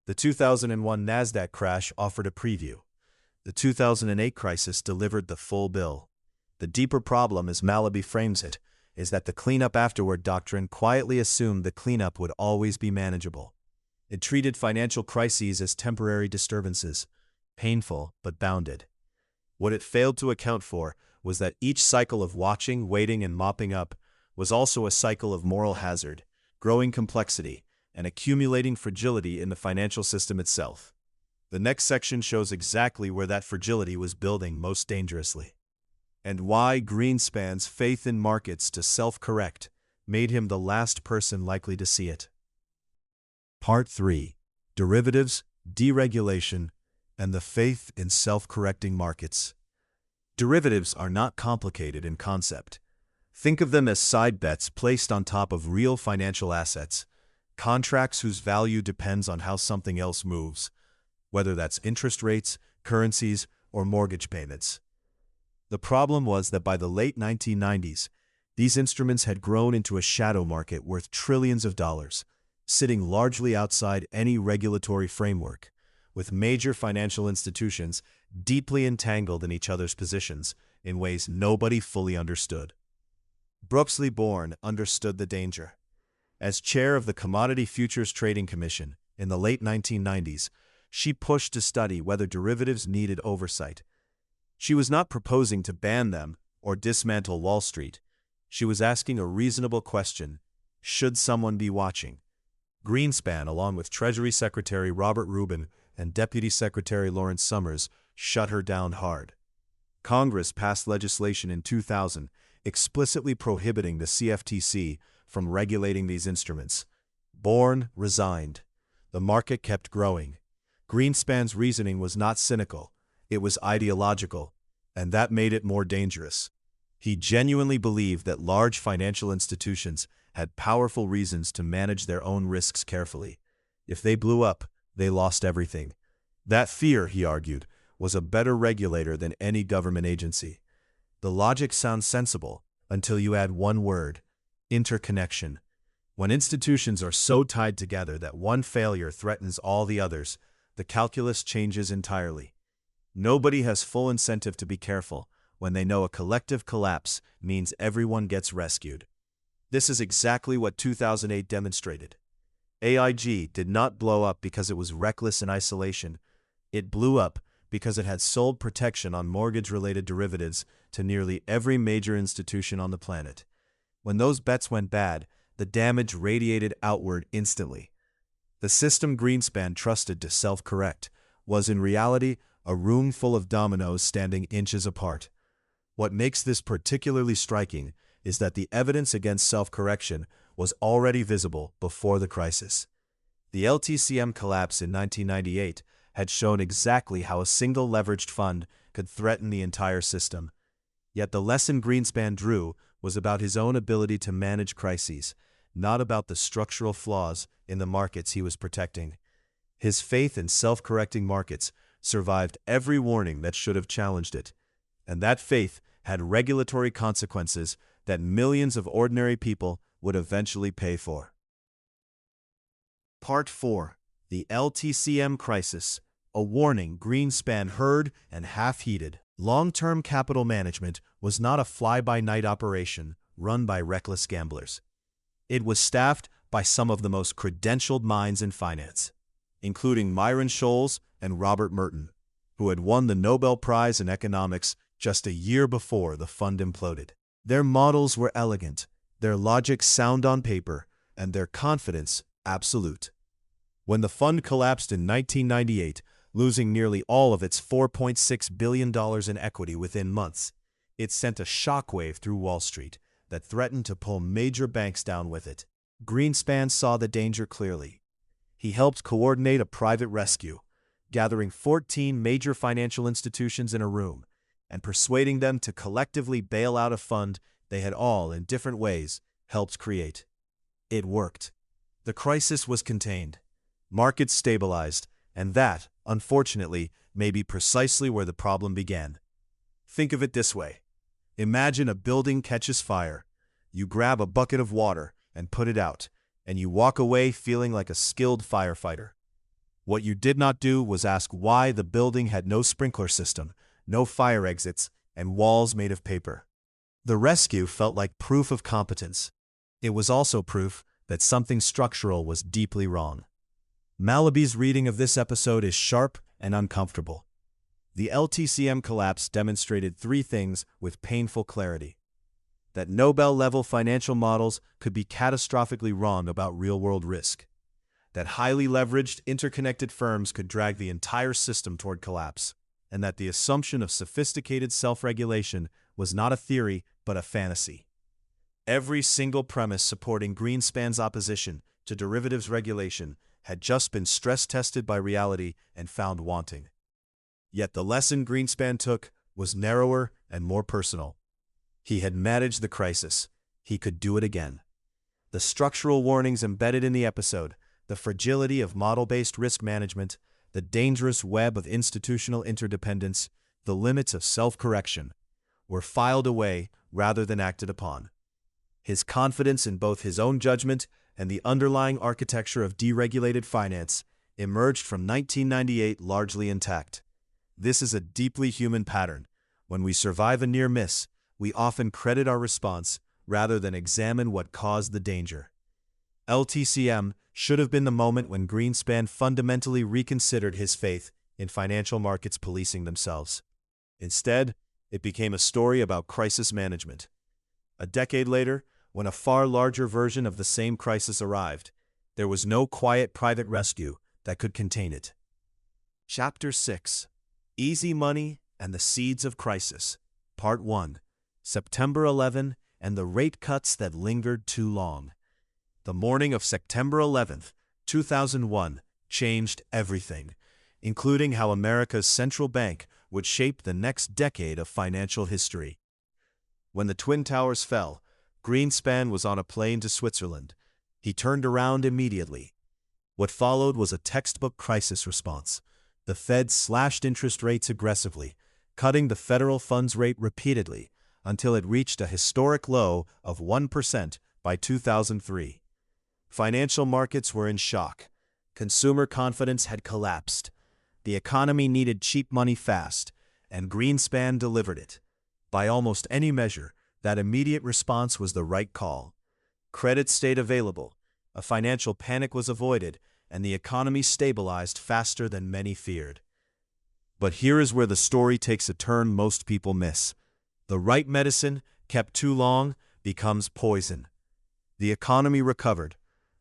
The 2001 Nasdaq crash offered a preview. The 2008 crisis delivered the full bill. The deeper problem, as Mallaby frames it, is that the cleanup afterward doctrine quietly assumed the cleanup would always be manageable. It treated financial crises as temporary disturbances, painful but bounded. What it failed to account for was that each cycle of watching, waiting, and mopping up was also a cycle of moral hazard, growing complexity, and accumulating fragility in the financial system itself. The next section shows exactly where that fragility was building most dangerously, and why Greenspan's faith in markets to self-correct made him the last person likely to see it. Part 3. Derivatives, Deregulation, and the Faith in Self-Correcting Markets. Derivatives are not complicated in concept. Think of them as side bets placed on top of real financial assets, contracts whose value depends on how something else moves, whether that's interest rates, currencies, or mortgage payments. The problem was that by the late 1990s, these instruments had grown into a shadow market worth trillions of dollars, sitting largely outside any regulatory framework, with major financial institutions deeply entangled in each other's positions in ways nobody fully understood. Brooksley understood the danger. As chair of the Commodity Futures Trading Commission in the late 1990s, she pushed to study whether derivatives needed oversight. She was not proposing to ban them or dismantle Wall Street. She was asking a reasonable question: should someone be watching? Greenspan, along with Treasury Secretary Robert Rubin and Deputy Secretary Lawrence Summers, shut her down hard. Congress passed legislation in 2000 explicitly prohibiting the CFTC from regulating these instruments. Bourne resigned. The market kept growing. Greenspan's reasoning was not cynical, it was ideological, and that made it more dangerous. He genuinely believed that large financial institutions had powerful reasons to manage their own risks carefully. If they blew up, they lost everything. That fear, he argued, was a better regulator than any government agency. The logic sounds sensible until you add one word: interconnection. When institutions are so tied together that one failure threatens all the others, the calculus changes entirely. Nobody has full incentive to be careful when they know a collective collapse means everyone gets rescued. This is exactly what 2008 demonstrated. AIG did not blow up because it was reckless in isolation. It blew up because it had sold protection on mortgage-related derivatives to nearly every major institution on the planet. When those bets went bad, the damage radiated outward instantly. The system Greenspan trusted to self-correct was in reality a room full of dominoes standing inches apart. What makes this particularly striking is that the evidence against self-correction was already visible before the crisis. The LTCM collapse in 1998 had shown exactly how a single leveraged fund could threaten the entire system. Yet the lesson Greenspan drew was about his own ability to manage crises, not about the structural flaws in the markets he was protecting. His faith in self-correcting markets survived every warning that should have challenged it, and that faith had regulatory consequences that millions of ordinary people would eventually pay for. Part 4. The LTCM Crisis, a warning Greenspan heard and half-heeded. Long-term capital management was not a fly-by-night operation run by reckless gamblers. It was staffed by some of the most credentialed minds in finance, including Myron Scholes and Robert Merton, who had won the Nobel Prize in economics just a year before the fund imploded. Their models were elegant, their logic sound on paper, and their confidence absolute. When the fund collapsed in 1998, losing nearly all of its $4.6 billion in equity within months, it sent a shockwave through Wall Street that threatened to pull major banks down with it. Greenspan saw the danger clearly. He helped coordinate a private rescue, gathering 14 major financial institutions in a room and persuading them to collectively bail out a fund they had all, in different ways, helped create. It worked. The crisis was contained. Markets stabilized, and that, unfortunately, may be precisely where the problem began. Think of it this way. Imagine a building catches fire. You grab a bucket of water and put it out, and you walk away feeling like a skilled firefighter. What you did not do was ask why the building had no sprinkler system, no fire exits, and walls made of paper. The rescue felt like proof of competence. It was also proof that something structural was deeply wrong. Mallaby's reading of this episode is sharp and uncomfortable. The LTCM collapse demonstrated three things with painful clarity: that Nobel-level financial models could be catastrophically wrong about real-world risk, that highly leveraged, interconnected firms could drag the entire system toward collapse, and that the assumption of sophisticated self-regulation was not a theory but a fantasy. Every single premise supporting Greenspan's opposition to derivatives regulation had just been stress-tested by reality and found wanting. Yet the lesson Greenspan took was narrower and more personal. He had managed the crisis. He could do it again. The structural warnings embedded in the episode, the fragility of model-based risk management, the dangerous web of institutional interdependence, the limits of self-correction, were filed away rather than acted upon. His confidence in both his own judgment and the underlying architecture of deregulated finance emerged from 1998 largely intact. This is a deeply human pattern. When we survive a near miss, we often credit our response rather than examine what caused the danger. LTCM should have been the moment when Greenspan fundamentally reconsidered his faith in financial markets policing themselves. Instead, it became a story about crisis management. A decade later, when a far larger version of the same crisis arrived, there was no quiet private rescue that could contain it. Chapter 6: Easy Money and the Seeds of Crisis. Part 1: September 11 and the Rate Cuts That Lingered Too Long. The morning of September 11th, 2001, changed everything, including how America's central bank would shape the next decade of financial history. When the Twin Towers fell, Greenspan was on a plane to Switzerland. He turned around immediately. What followed was a textbook crisis response. The Fed slashed interest rates aggressively, cutting the federal funds rate repeatedly until it reached a historic low of 1% by 2003. Financial markets were in shock. Consumer confidence had collapsed. The economy needed cheap money fast, and Greenspan delivered it. By almost any measure, that immediate response was the right call. Credit stayed available, a financial panic was avoided, and the economy stabilized faster than many feared. But here is where the story takes a turn most people miss. The right medicine, kept too long, becomes poison. The economy recovered.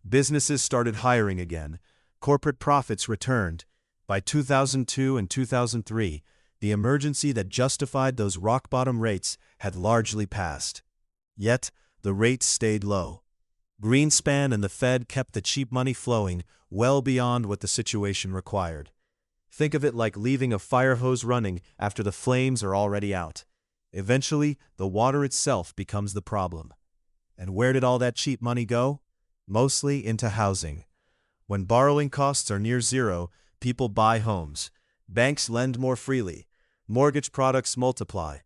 Businesses started hiring again. Corporate profits returned. By 2002 and 2003, the emergency that justified those rock-bottom rates had largely passed. Yet, the rates stayed low. Greenspan and the Fed kept the cheap money flowing well beyond what the situation required. Think of it like leaving a fire hose running after the flames are already out. Eventually, the water itself becomes the problem. And where did all that cheap money go? Mostly into housing. When borrowing costs are near zero, people buy homes. Banks lend more freely. Mortgage products multiply.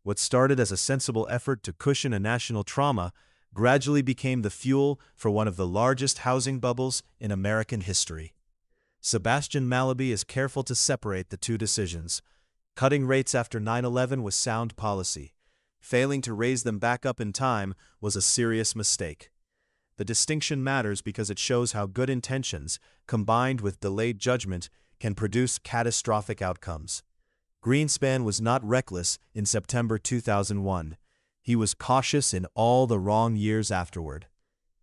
What started as a sensible effort to cushion a national trauma gradually became the fuel for one of the largest housing bubbles in American history. Sebastian Mallaby is careful to separate the two decisions. Cutting rates after 9/11 was sound policy. Failing to raise them back up in time was a serious mistake. The distinction matters because it shows how good intentions, combined with delayed judgment, can produce catastrophic outcomes. Greenspan was not reckless in September 2001. He was cautious in all the wrong years afterward.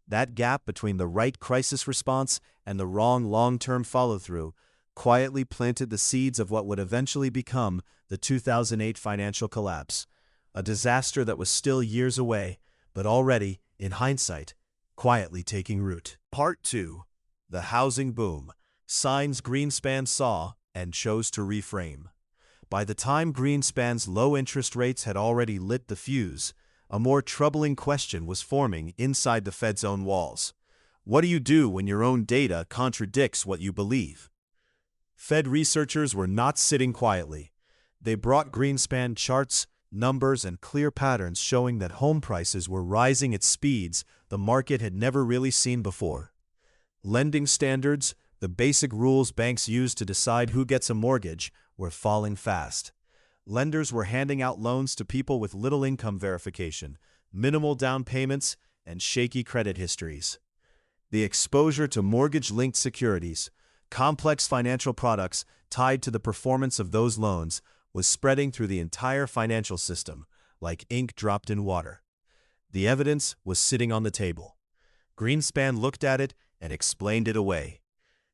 That gap between the right crisis response and the wrong long-term follow-through quietly planted the seeds of what would eventually become the 2008 financial collapse, a disaster that was still years away, but already, in hindsight, quietly taking root. Part 2: The Housing Boom. Signs Greenspan saw and chose to reframe. By the time Greenspan's low interest rates had already lit the fuse, a more troubling question was forming inside the Fed's own walls. What do you do when your own data contradicts what you believe? Fed researchers were not sitting quietly. They brought Greenspan charts, numbers, and clear patterns showing that home prices were rising at speeds the market had never really seen before. Lending standards, the basic rules banks use to decide who gets a mortgage, were falling fast. lenders were handing out loans to people with little income verification, minimal down payments, and shaky credit histories. The exposure to mortgage-linked securities, complex financial products tied to the performance of those loans, was spreading through the entire financial system, like ink dropped in water. The evidence was sitting on the table. Greenspan looked at it and explained it away.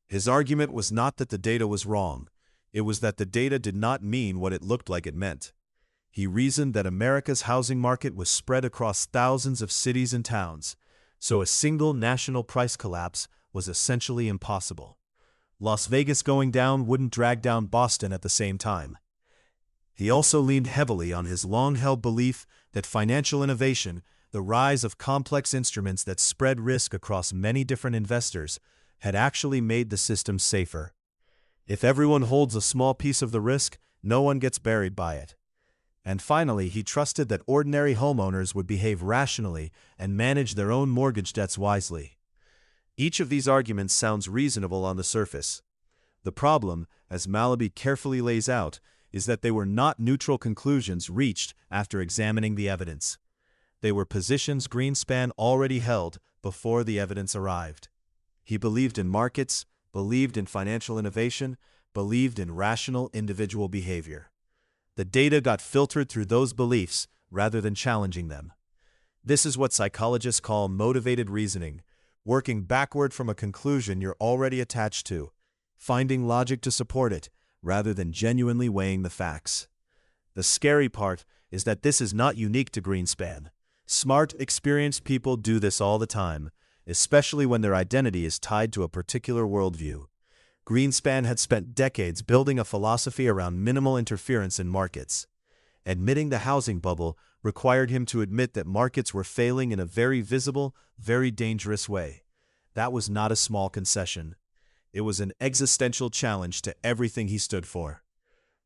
His argument was not that the data was wrong. It was that the data did not mean what it looked like it meant. He reasoned that America's housing market was spread across thousands of cities and towns, so a single national price collapse was essentially impossible. Las Vegas going down wouldn't drag down Boston at the same time. He also leaned heavily on his long-held belief that financial innovation, the rise of complex instruments that spread risk across many different investors, had actually made the system safer. If everyone holds a small piece of the risk, no one gets buried by it. And finally, he trusted that ordinary homeowners would behave rationally and manage their own mortgage debts wisely. Each of these arguments sounds reasonable on the surface. The problem, as Mallaby carefully lays out, is that they were not neutral conclusions reached after examining the evidence. They were positions Greenspan already held before the evidence arrived. He believed in markets, believed in financial innovation, believed in rational individual behavior. The data got filtered through those beliefs rather than challenging them. This is what psychologists call motivated reasoning, working backward from a conclusion you're already attached to, finding logic to support it, rather than genuinely weighing the facts. The scary part is that this is not unique to Greenspan. Smart, experienced people do this all the time, especially when their identity is tied to a particular worldview. Greenspan had spent decades building a philosophy around minimal interference in markets. Admitting the housing bubble required him to admit that markets were failing in a very visible, very dangerous way. That was not a small concession. It was an existential challenge to everything he stood for.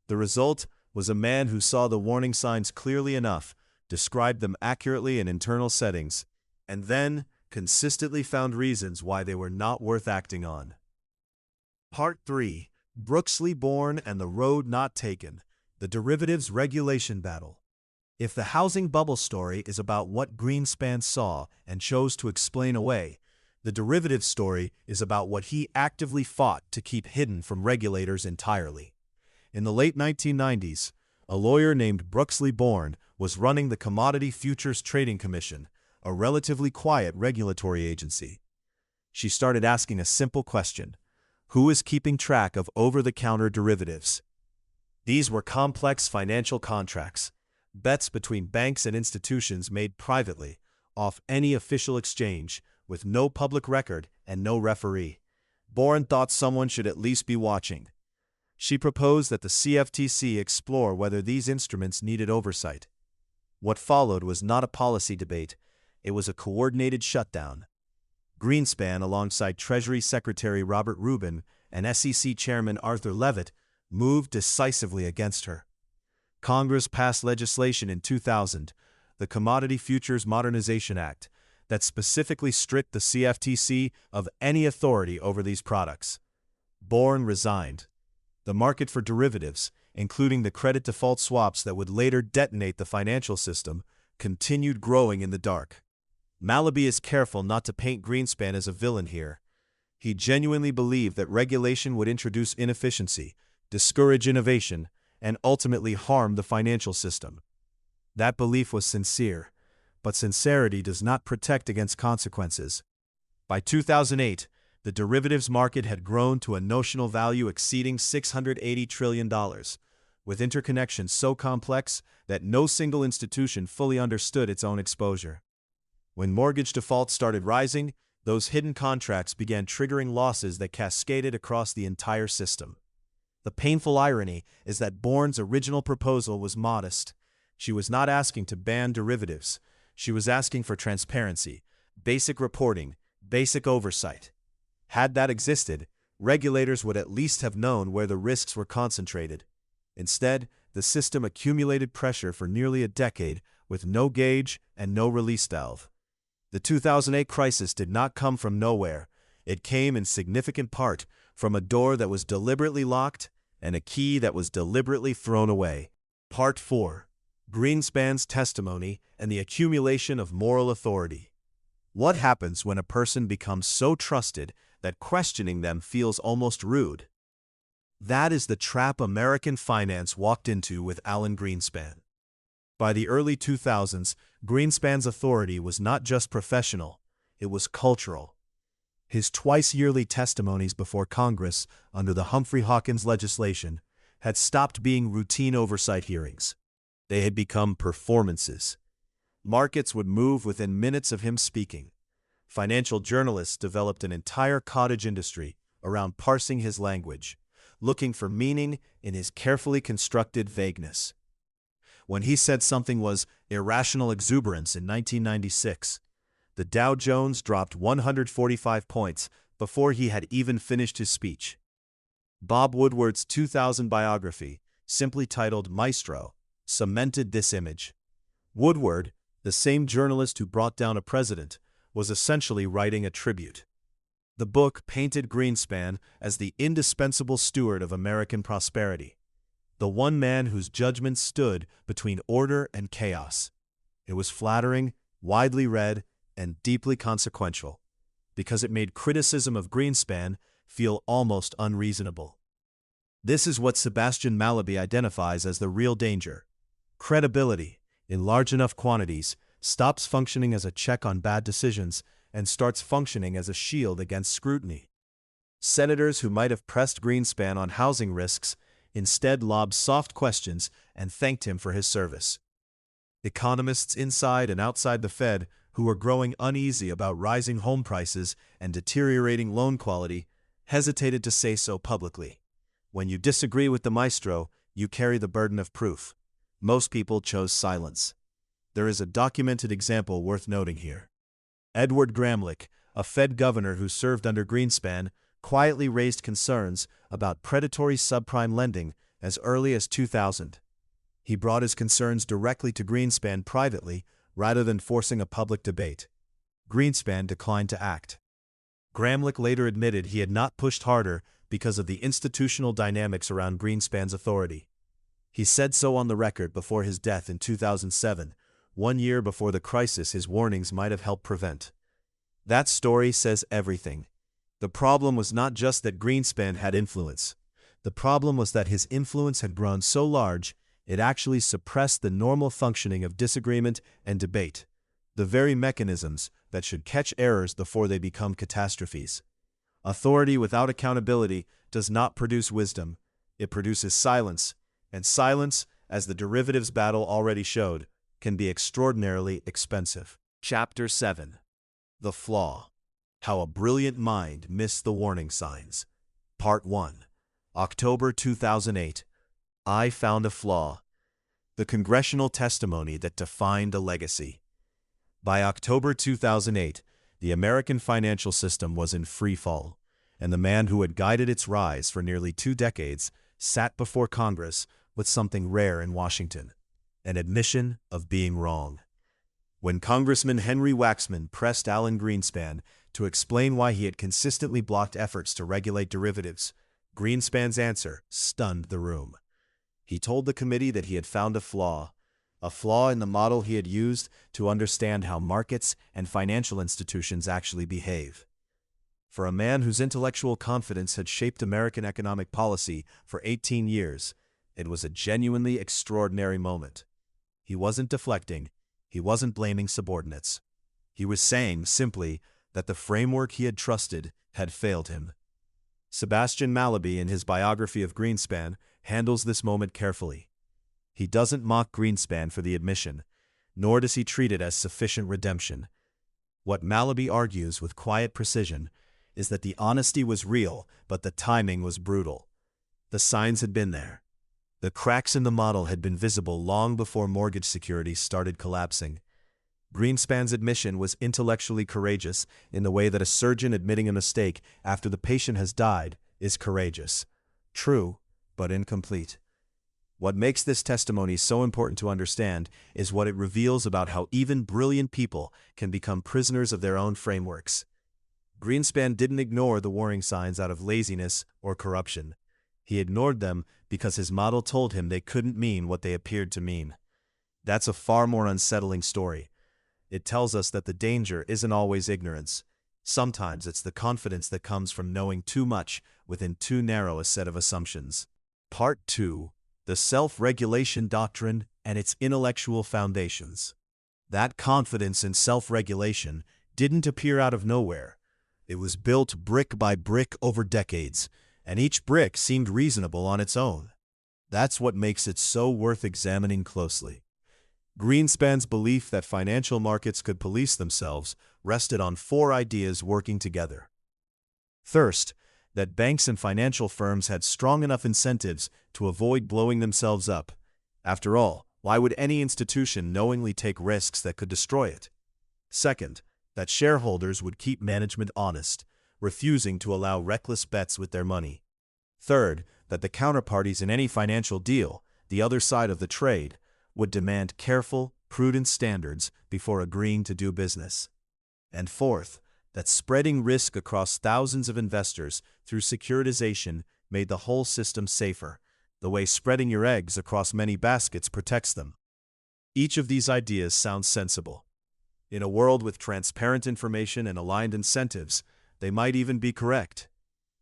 The result was a man who saw the warning signs clearly enough, described them accurately in internal settings, and then consistently found reasons why they were not worth acting on. Part 3. Brooksley born and the road not taken. The derivatives regulation battle. If the housing bubble story is about what Greenspan saw and chose to explain away, the derivatives story is about what he actively fought to keep hidden from regulators entirely. In the late 1990s, a lawyer named Brooksley Born was running the Commodity Futures Trading Commission, a relatively quiet regulatory agency. She started asking a simple question: who is keeping track of over-the-counter derivatives? These were complex financial contracts, bets between banks and institutions made privately, off any official exchange, with no public record and no referee. Bourne thought someone should at least be watching. She proposed that the CFTC explore whether these instruments needed oversight. What followed was not a policy debate, it was a coordinated shutdown. Greenspan, alongside Treasury Secretary Robert Rubin and SEC Chairman Arthur Levitt, moved decisively against her. Congress passed legislation in 2000, the Commodity Futures Modernization Act, that specifically stripped the CFTC of any authority over these products. Bourne resigned. The market for derivatives, including the credit default swaps that would later detonate the financial system, continued growing in the dark. Mallaby is careful not to paint Greenspan as a villain here. He genuinely believed that regulation would introduce inefficiency, discourage innovation, and ultimately harm the financial system. That belief was sincere, but sincerity does not protect against consequences. By 2008, the derivatives market had grown to a notional value exceeding $680 trillion, with interconnections so complex that no single institution fully understood its own exposure. When mortgage defaults started rising, those hidden contracts began triggering losses that cascaded across the entire system. The painful irony is that Bourne's original proposal was modest. She was not asking to ban derivatives. She was asking for transparency, basic reporting, basic oversight. Had that existed, regulators would at least have known where the risks were concentrated. Instead, the system accumulated pressure for nearly a decade with no gauge and no release valve. The 2008 crisis did not come from nowhere. It came in significant part from a door that was deliberately locked and a key that was deliberately thrown away. Part 4. Greenspan's Testimony and the Accumulation of Moral Authority. What happens when a person becomes so trusted that questioning them feels almost rude? That is the trap American finance walked into with Alan Greenspan. By the early 2000s, Greenspan's authority was not just professional, it was cultural. His twice-yearly testimonies before Congress under the Humphrey Hawkins legislation had stopped being routine oversight hearings. They had become performances. Markets would move within minutes of him speaking. Financial journalists developed an entire cottage industry around parsing his language, looking for meaning in his carefully constructed vagueness. When he said something was irrational exuberance in 1996, the Dow Jones dropped 145 points before he had even finished his speech. Bob Woodward's 2000 biography, simply titled Maestro, cemented this image. Woodward, the same journalist who brought down a president, was essentially writing a tribute. The book painted Greenspan as the indispensable steward of American prosperity, the one man whose judgment stood between order and chaos. It was flattering, widely read, and deeply consequential, because it made criticism of Greenspan feel almost unreasonable. This is what Sebastian Mallaby identifies as the real danger. Credibility, in large enough quantities, stops functioning as a check on bad decisions and starts functioning as a shield against scrutiny. Senators who might have pressed Greenspan on housing risks instead lobbed soft questions and thanked him for his service. Economists inside and outside the Fed who were growing uneasy about rising home prices and deteriorating loan quality hesitated to say so publicly. When you disagree with the maestro, you carry the burden of proof. Most people chose silence. There is a documented example worth noting here. Edward Gramlich, a Fed governor who served under Greenspan, quietly raised concerns about predatory subprime lending as early as 2000. He brought his concerns directly to Greenspan privately rather than forcing a public debate. Greenspan declined to act. Gramlich later admitted he had not pushed harder because of the institutional dynamics around Greenspan's authority. He said so on the record before his death in 2007, 1 year before the crisis his warnings might have helped prevent. That story says everything. The problem was not just that Greenspan had influence. The problem was that his influence had grown so large it actually suppressed the normal functioning of disagreement and debate, the very mechanisms that should catch errors before they become catastrophes. Authority without accountability does not produce wisdom, it produces silence, and silence, as the derivatives battle already showed, can be extraordinarily expensive. Chapter 7. The Flaw. How a Brilliant Mind Missed the Warning Signs. Part 1. October 2008. I Found a Flaw. The Congressional Testimony That Defined a Legacy. By October 2008, the American financial system was in free fall, and the man who had guided its rise for nearly 2 decades sat before Congress with something rare in Washington: an admission of being wrong. When Congressman Henry Waxman pressed Alan Greenspan to explain why he had consistently blocked efforts to regulate derivatives, Greenspan's answer stunned the room. He told the committee that he had found a flaw in the model he had used to understand how markets and financial institutions actually behave. For a man whose intellectual confidence had shaped American economic policy for 18 years, it was a genuinely extraordinary moment. He wasn't deflecting, he wasn't blaming subordinates. He was saying, simply, that the framework he had trusted had failed him. Sebastian Mallaby, in his biography of Greenspan, handles this moment carefully. He doesn't mock Greenspan for the admission, nor does he treat it as sufficient redemption. What Mallaby argues with quiet precision is that the honesty was real, but the timing was brutal. The signs had been there. The cracks in the model had been visible long before mortgage securities started collapsing. Greenspan's admission was intellectually courageous in the way that a surgeon admitting a mistake after the patient has died is courageous. True, but incomplete. What makes this testimony so important to understand is what it reveals about how even brilliant people can become prisoners of their own frameworks. Greenspan didn't ignore the warning signs out of laziness or corruption. He ignored them because his model told him they couldn't mean what they appeared to mean. That's a far more unsettling story. It tells us that the danger isn't always ignorance. Sometimes it's the confidence that comes from knowing too much within too narrow a set of assumptions. Part 2. The Self-Regulation Doctrine and its Intellectual Foundations. That confidence in self-regulation didn't appear out of nowhere. It was built brick by brick over decades, and each brick seemed reasonable on its own. That's what makes it so worth examining closely. Greenspan's belief that financial markets could police themselves rested on 4 ideas working together. First, that banks and financial firms had strong enough incentives to avoid blowing themselves up. After all, why would any institution knowingly take risks that could destroy it? Second, that shareholders would keep management honest, refusing to allow reckless bets with their money. Third, that the counterparties in any financial deal, the other side of the trade, would demand careful, prudent standards before agreeing to do business. And fourth, that spreading risk across thousands of investors through securitization made the whole system safer, the way spreading your eggs across many baskets protects them. Each of these ideas sounds sensible. In a world with transparent information and aligned incentives, they might even be correct.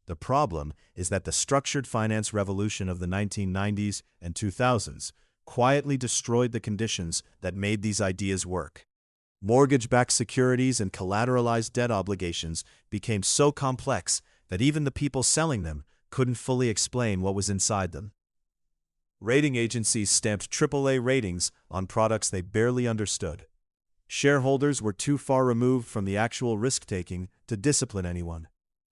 The problem is that the structured finance revolution of the 1990s and 2000s quietly destroyed the conditions that made these ideas work. Mortgage-backed securities and collateralized debt obligations became so complex that even the people selling them couldn't fully explain what was inside them. Rating agencies stamped AAA ratings on products they barely understood. Shareholders were too far removed from the actual risk-taking to discipline anyone,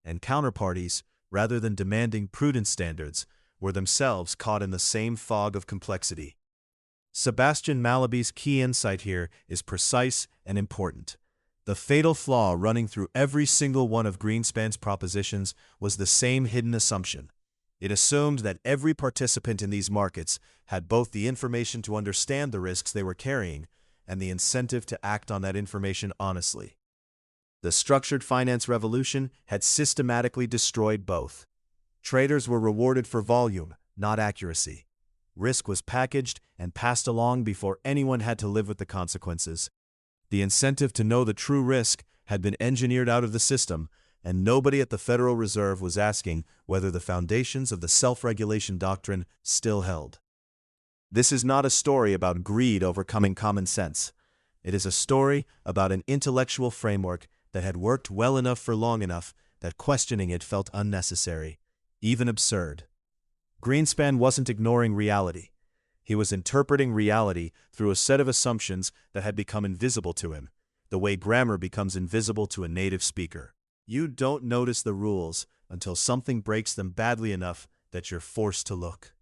and counterparties, rather than demanding prudent standards, were themselves caught in the same fog of complexity. Sebastian Mallaby's key insight here is precise and important. The fatal flaw running through every single one of Greenspan's propositions was the same hidden assumption. It assumed that every participant in these markets had both the information to understand the risks they were carrying and the incentive to act on that information honestly. The structured finance revolution had systematically destroyed both. Traders were rewarded for volume, not accuracy. Risk was packaged and passed along before anyone had to live with the consequences. The incentive to know the true risk had been engineered out of the system, and nobody at the Federal Reserve was asking whether the foundations of the self-regulation doctrine still held. This is not a story about greed overcoming common sense. It is a story about an intellectual framework that had worked well enough for long enough that questioning it felt unnecessary, even absurd. Greenspan wasn't ignoring reality. He was interpreting reality through a set of assumptions that had become invisible to him, the way grammar becomes invisible to a native speaker. You don't notice the rules until something breaks them badly enough that you're forced to look.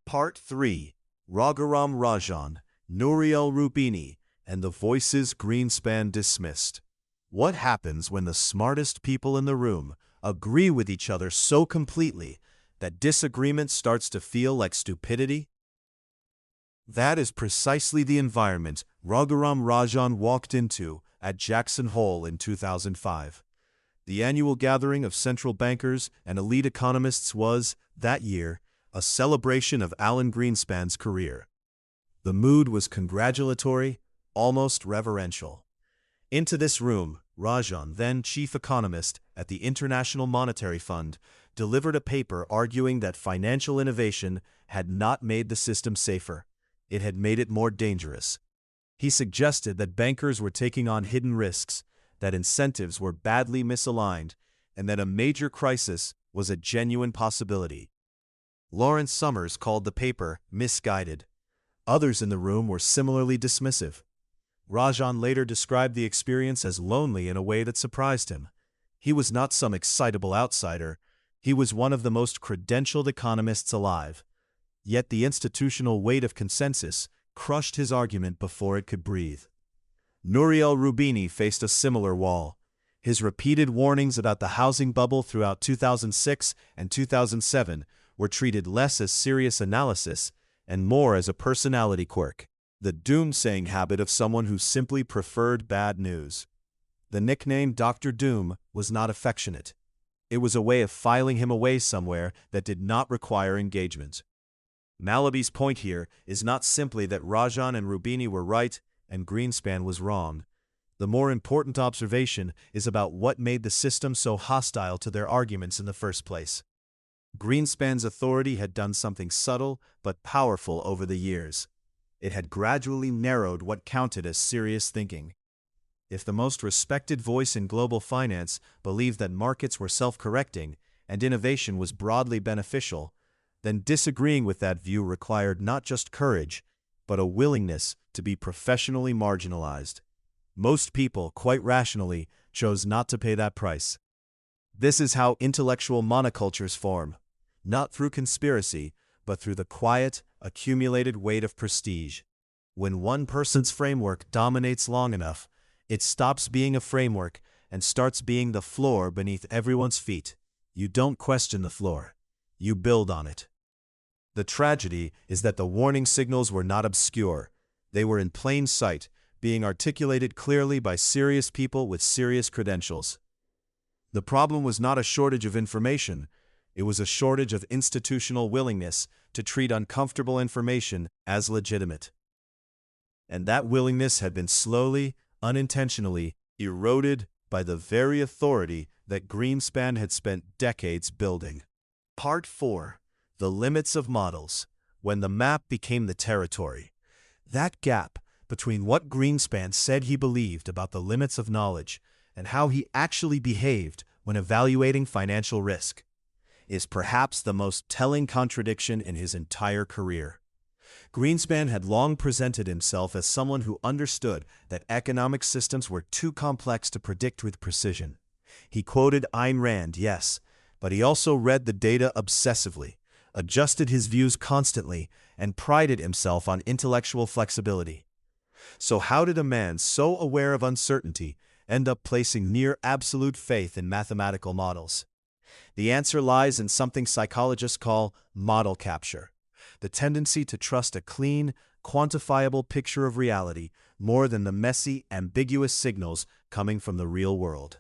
Part 3. Raghuram Rajan, Nouriel Roubini, and the voices Greenspan dismissed. What happens when the smartest people in the room agree with each other so completely that disagreement starts to feel like stupidity? That is precisely the environment Raghuram Rajan walked into at Jackson Hole in 2005. The annual gathering of central bankers and elite economists was, that year, a celebration of Alan Greenspan's career. The mood was congratulatory, almost reverential. Into this room, Rajan, then chief economist at the International Monetary Fund, delivered a paper arguing that financial innovation had not made the system safer. It had made it more dangerous. He suggested that bankers were taking on hidden risks, that incentives were badly misaligned, and that a major crisis was a genuine possibility. Lawrence Summers called the paper misguided. Others in the room were similarly dismissive. Rajan later described the experience as lonely in a way that surprised him. He was not some excitable outsider. He was one of the most credentialed economists alive. Yet the institutional weight of consensus crushed his argument before it could breathe. Nouriel Roubini faced a similar wall. His repeated warnings about the housing bubble throughout 2006 and 2007 were treated less as serious analysis and more as a personality quirk, the doom-saying habit of someone who simply preferred bad news. The nickname Dr. Doom was not affectionate. It was a way of filing him away somewhere that did not require engagement. Mallaby's point here is not simply that Rajan and Rubini were right and Greenspan was wrong. The more important observation is about what made the system so hostile to their arguments in the first place. Greenspan's authority had done something subtle but powerful over the years. It had gradually narrowed what counted as serious thinking. If the most respected voice in global finance believed that markets were self-correcting and innovation was broadly beneficial, then disagreeing with that view required not just courage, but a willingness to be professionally marginalized. Most people, quite rationally, chose not to pay that price. This is how intellectual monocultures form, not through conspiracy, but through the quiet, accumulated weight of prestige. When one person's framework dominates long enough, it stops being a framework and starts being the floor beneath everyone's feet. You don't question the floor. You build on it. The tragedy is that the warning signals were not obscure. They were in plain sight, being articulated clearly by serious people with serious credentials. The problem was not a shortage of information. It was a shortage of institutional willingness to treat uncomfortable information as legitimate. And that willingness had been slowly, unintentionally, eroded by the very authority that Greenspan had spent decades building. Part 4. The Limits of Models. When the map became the territory. That gap between what Greenspan said he believed about the limits of knowledge and how he actually behaved when evaluating financial risk is perhaps the most telling contradiction in his entire career. Greenspan had long presented himself as someone who understood that economic systems were too complex to predict with precision. He quoted Ayn Rand, yes, but he also read the data obsessively, adjusted his views constantly, and prided himself on intellectual flexibility. So how did a man so aware of uncertainty end up placing near absolute faith in mathematical models? The answer lies in something psychologists call model capture, the tendency to trust a clean, quantifiable picture of reality more than the messy, ambiguous signals coming from the real world.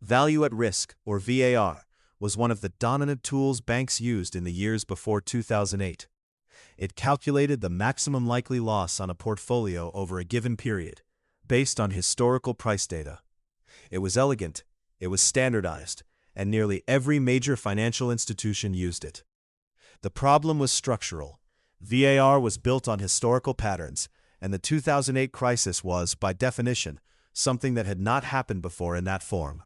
Value at risk, or VAR, was one of the dominant tools banks used in the years before 2008. It calculated the maximum likely loss on a portfolio over a given period, based on historical price data. It was elegant, it was standardized, and nearly every major financial institution used it. The problem was structural. VAR was built on historical patterns, and the 2008 crisis was, by definition, something that had not happened before in that form.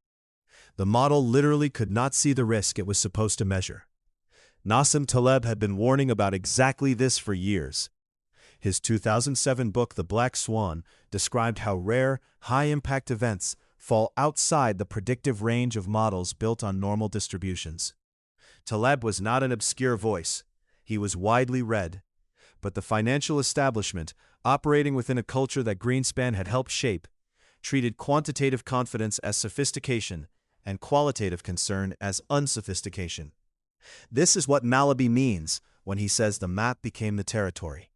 The model literally could not see the risk it was supposed to measure. Nassim Taleb had been warning about exactly this for years. His 2007 book, The Black Swan, described how rare, high-impact events fall outside the predictive range of models built on normal distributions. Taleb was not an obscure voice. He was widely read. But the financial establishment, operating within a culture that Greenspan had helped shape, treated quantitative confidence as sophistication and qualitative concern as unsophistication. This is what Mallaby means when he says the map became the territory.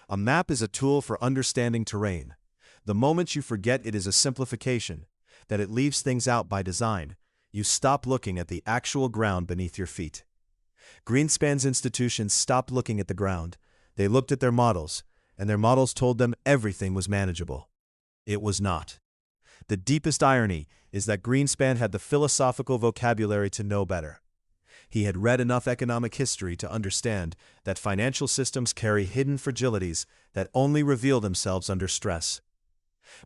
A map is a tool for understanding terrain. The moment you forget it is a simplification, that it leaves things out by design, you stop looking at the actual ground beneath your feet. Greenspan's institutions stopped looking at the ground. They looked at their models, and their models told them everything was manageable. It was not. The deepest irony is that Greenspan had the philosophical vocabulary to know better. He had read enough economic history to understand that financial systems carry hidden fragilities that only reveal themselves under stress.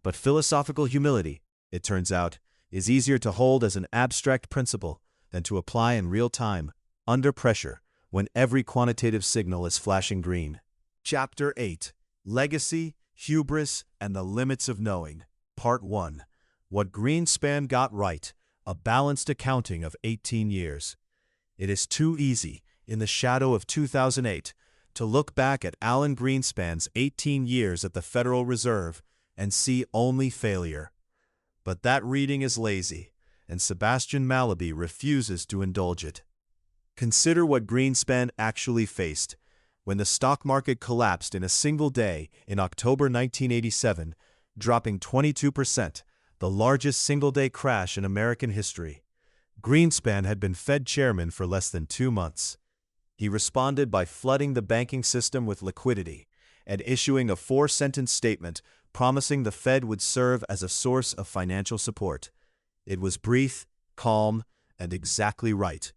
But philosophical humility, it turns out, is easier to hold as an abstract principle than to apply in real time, under pressure, when every quantitative signal is flashing green. Chapter 8. Legacy, Hubris, and the Limits of Knowing. Part 1. What Greenspan Got Right, a Balanced Accounting of 18 Years. It is too easy, in the shadow of 2008, to look back at Alan Greenspan's 18 years at the Federal Reserve and see only failure. But that reading is lazy, and Sebastian Mallaby refuses to indulge it. Consider what Greenspan actually faced when the stock market collapsed in a single day in October 1987, dropping 22%, the largest single-day crash in American history. Greenspan had been Fed chairman for less than 2 months. He responded by flooding the banking system with liquidity and issuing a 4-sentence statement promising the Fed would serve as a source of financial support. It was brief, calm, and exactly right.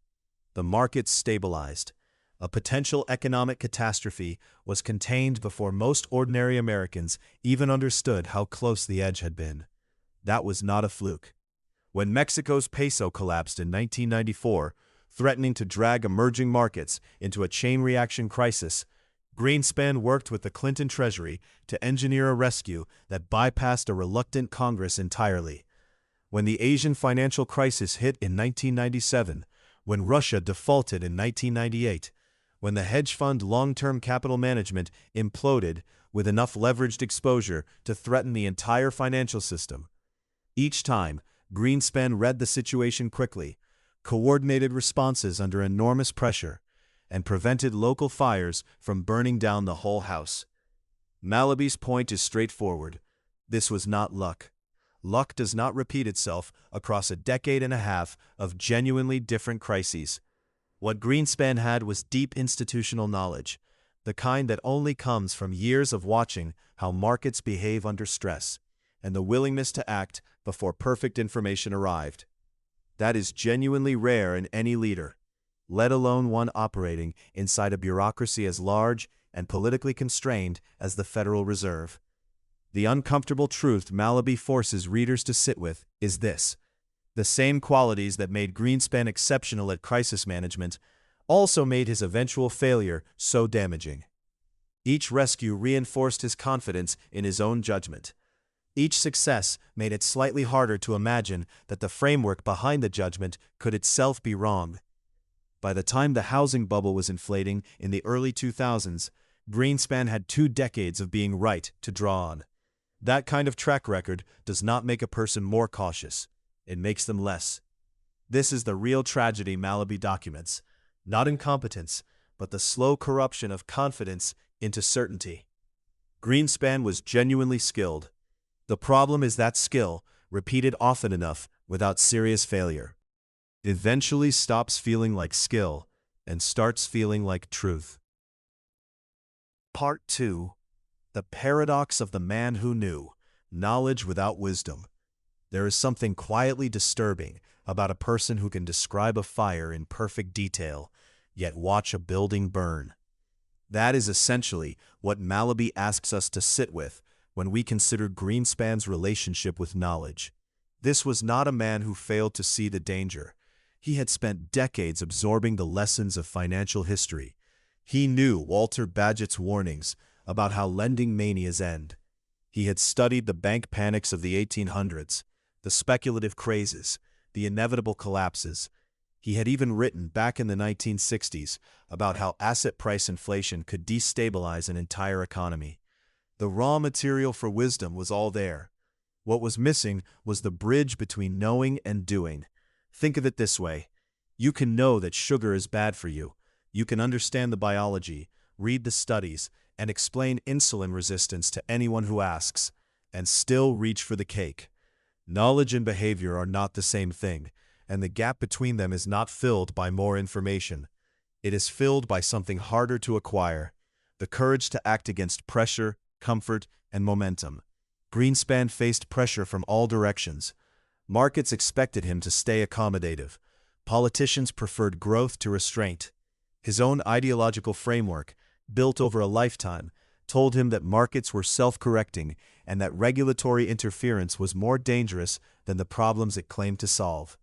The markets stabilized. A potential economic catastrophe was contained before most ordinary Americans even understood how close the edge had been. That was not a fluke. When Mexico's peso collapsed in 1994, threatening to drag emerging markets into a chain reaction crisis, Greenspan worked with the Clinton Treasury to engineer a rescue that bypassed a reluctant Congress entirely. When the Asian financial crisis hit in 1997, when Russia defaulted in 1998, when the hedge fund long-term capital management imploded with enough leveraged exposure to threaten the entire financial system, each time, Greenspan read the situation quickly, coordinated responses under enormous pressure, and prevented local fires from burning down the whole house. Mallaby's point is straightforward. This was not luck. Luck does not repeat itself across a decade and a half of genuinely different crises. What Greenspan had was deep institutional knowledge, the kind that only comes from years of watching how markets behave under stress, and the willingness to act before perfect information arrived. That is genuinely rare in any leader, let alone one operating inside a bureaucracy as large and politically constrained as the Federal Reserve. The uncomfortable truth Mallaby forces readers to sit with is this: the same qualities that made Greenspan exceptional at crisis management also made his eventual failure so damaging. Each rescue reinforced his confidence in his own judgment. Each success made it slightly harder to imagine that the framework behind the judgment could itself be wrong. By the time the housing bubble was inflating in the early 2000s, Greenspan had 2 decades of being right to draw on. That kind of track record does not make a person more cautious. It makes them less. This is the real tragedy Mallaby documents. Not incompetence, but the slow corruption of confidence into certainty. Greenspan was genuinely skilled. The problem is that skill, repeated often enough without serious failure, eventually stops feeling like skill and starts feeling like truth. Part 2. The Paradox of the Man Who Knew, Knowledge Without Wisdom. There is something quietly disturbing about a person who can describe a fire in perfect detail, yet watch a building burn. That is essentially what Mallaby asks us to sit with when we consider Greenspan's relationship with knowledge. This was not a man who failed to see the danger. He had spent decades absorbing the lessons of financial history. He knew Walter Bagehot's warnings about how lending manias end. He had studied the bank panics of the 1800s, the speculative crazes, the inevitable collapses. He had even written back in the 1960s about how asset price inflation could destabilize an entire economy. The raw material for wisdom was all there. What was missing was the bridge between knowing and doing. Think of it this way. You can know that sugar is bad for you. You can understand the biology, read the studies, and explain insulin resistance to anyone who asks, and still reach for the cake. Knowledge and behavior are not the same thing, and the gap between them is not filled by more information. It is filled by something harder to acquire: the courage to act against pressure, comfort, and momentum. Greenspan faced pressure from all directions. Markets expected him to stay accommodative. Politicians preferred growth to restraint. His own ideological framework, built over a lifetime, told him that markets were self-correcting and that regulatory interference was more dangerous than the problems it claimed to solve.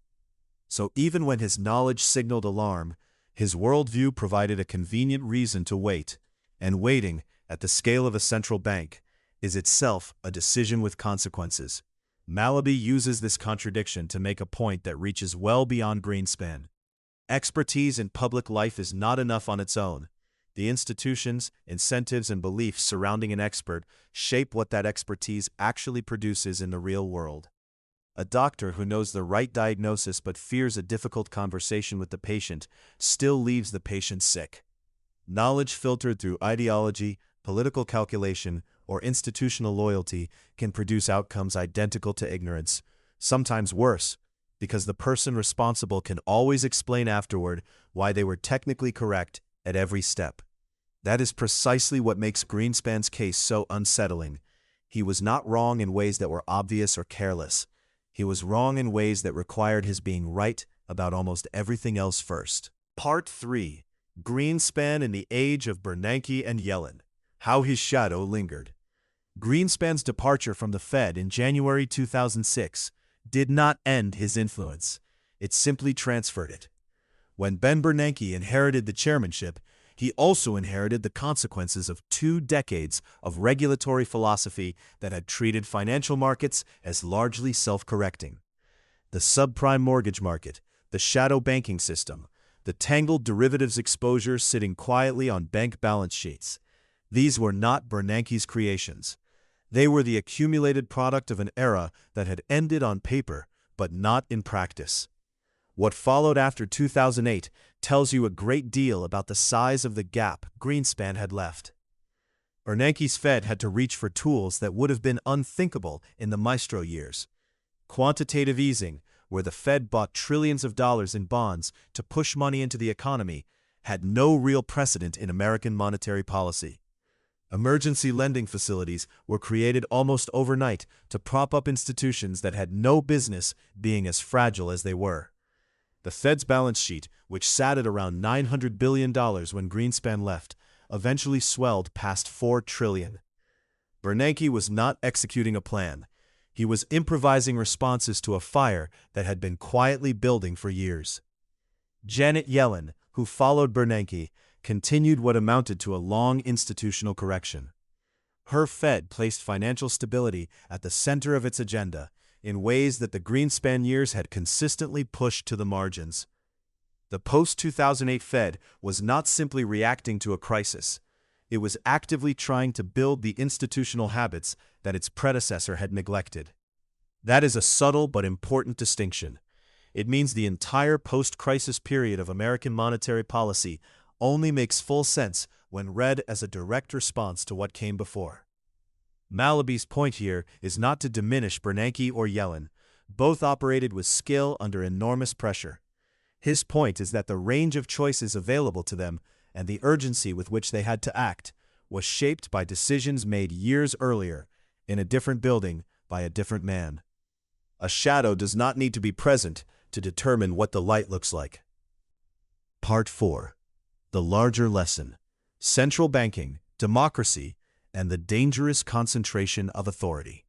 So even when his knowledge signaled alarm, his worldview provided a convenient reason to wait, and waiting, at the scale of a central bank, is itself a decision with consequences. Mallaby uses this contradiction to make a point that reaches well beyond Greenspan. Expertise in public life is not enough on its own. The institutions, incentives, and beliefs surrounding an expert shape what that expertise actually produces in the real world. A doctor who knows the right diagnosis but fears a difficult conversation with the patient still leaves the patient sick. Knowledge filtered through ideology, political calculation, or institutional loyalty can produce outcomes identical to ignorance, sometimes worse, because the person responsible can always explain afterward why they were technically correct at every step. That is precisely what makes Greenspan's case so unsettling. He was not wrong in ways that were obvious or careless. He was wrong in ways that required his being right about almost everything else first. Part 3. Greenspan in the Age of Bernanke and Yellen. How his shadow lingered. Greenspan's departure from the Fed in January 2006 did not end his influence. It simply transferred it. When Ben Bernanke inherited the chairmanship, he also inherited the consequences of 2 decades of regulatory philosophy that had treated financial markets as largely self-correcting. The subprime mortgage market, the shadow banking system, the tangled derivatives exposure sitting quietly on bank balance sheets. These were not Bernanke's creations. They were the accumulated product of an era that had ended on paper, but not in practice. What followed after 2008 tells you a great deal about the size of the gap Greenspan had left. Bernanke's Fed had to reach for tools that would have been unthinkable in the Maestro years. Quantitative easing, where the Fed bought trillions of dollars in bonds to push money into the economy, had no real precedent in American monetary policy. Emergency lending facilities were created almost overnight to prop up institutions that had no business being as fragile as they were. The Fed's balance sheet, which sat at around $900 billion when Greenspan left, eventually swelled past $4 trillion. Bernanke was not executing a plan. He was improvising responses to a fire that had been quietly building for years. Janet Yellen, who followed Bernanke, continued what amounted to a long institutional correction. Her Fed placed financial stability at the center of its agenda in ways that the Greenspan years had consistently pushed to the margins. The post-2008 Fed was not simply reacting to a crisis. It was actively trying to build the institutional habits that its predecessor had neglected. That is a subtle but important distinction. It means the entire post-crisis period of American monetary policy only makes full sense when read as a direct response to what came before. Mallaby's point here is not to diminish Bernanke or Yellen. Both operated with skill under enormous pressure. His point is that the range of choices available to them and the urgency with which they had to act was shaped by decisions made years earlier, in a different building, by a different man. A shadow does not need to be present to determine what the light looks like. Part 4. The larger lesson: central banking, democracy, and the dangerous concentration of authority.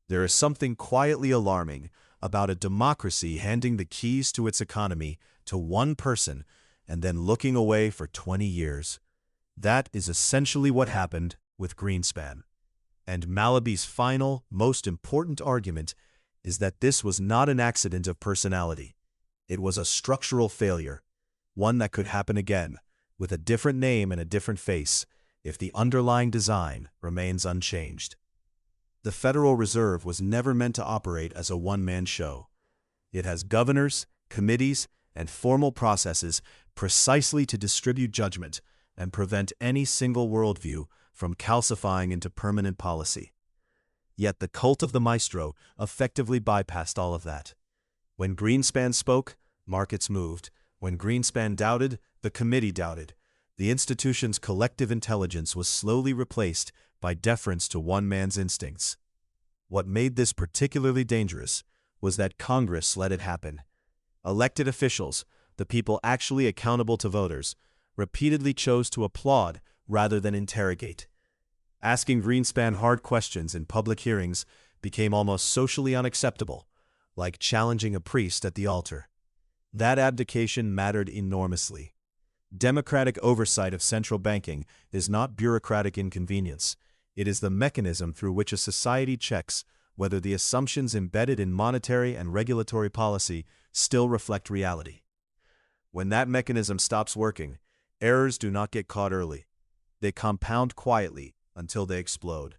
There is something quietly alarming about a democracy handing the keys to its economy to one person and then looking away for 20 years. That is essentially what happened with Greenspan. And Mallaby's final, most important argument is that this was not an accident of personality. It was a structural failure, one that could happen again, with a different name and a different face, if the underlying design remains unchanged. The Federal Reserve was never meant to operate as a one-man show. It has governors, committees, and formal processes precisely to distribute judgment and prevent any single worldview from calcifying into permanent policy. Yet the cult of the Maestro effectively bypassed all of that. When Greenspan spoke, markets moved. When Greenspan doubted, the committee doubted. The institution's collective intelligence was slowly replaced by deference to one man's instincts. What made this particularly dangerous was that Congress let it happen. Elected officials, the people actually accountable to voters, repeatedly chose to applaud rather than interrogate. Asking Greenspan hard questions in public hearings became almost socially unacceptable, like challenging a priest at the altar. That abdication mattered enormously. Democratic oversight of central banking is not bureaucratic inconvenience. It is the mechanism through which a society checks whether the assumptions embedded in monetary and regulatory policy still reflect reality. When that mechanism stops working, errors do not get caught early. They compound quietly until they explode.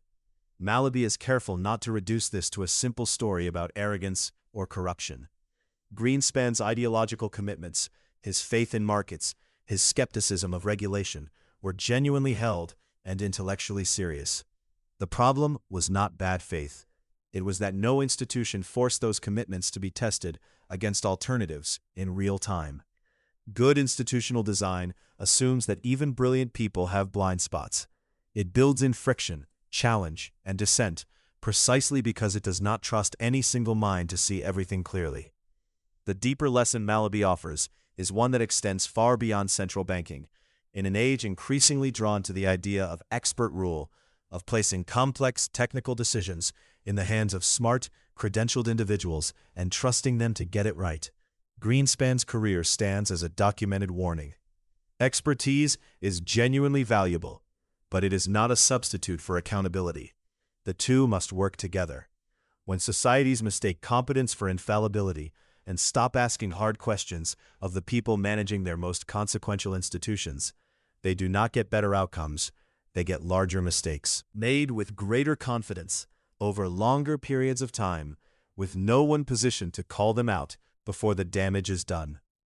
Mallaby is careful not to reduce this to a simple story about arrogance or corruption. Greenspan's ideological commitments, his faith in markets, his skepticism of regulation were genuinely held and intellectually serious. The problem was not bad faith. It was that no institution forced those commitments to be tested against alternatives in real time. Good institutional design assumes that even brilliant people have blind spots. It builds in friction, challenge, and dissent precisely because it does not trust any single mind to see everything clearly. The deeper lesson Mallaby offers is one that extends far beyond central banking. In an age increasingly drawn to the idea of expert rule, of placing complex technical decisions in the hands of smart, credentialed individuals and trusting them to get it right, Greenspan's career stands as a documented warning. Expertise is genuinely valuable, but it is not a substitute for accountability. The two must work together. When societies mistake competence for infallibility and stop asking hard questions of the people managing their most consequential institutions, they do not get better outcomes, they get larger mistakes, made with greater confidence, over longer periods of time, with no one positioned to call them out before the damage is done.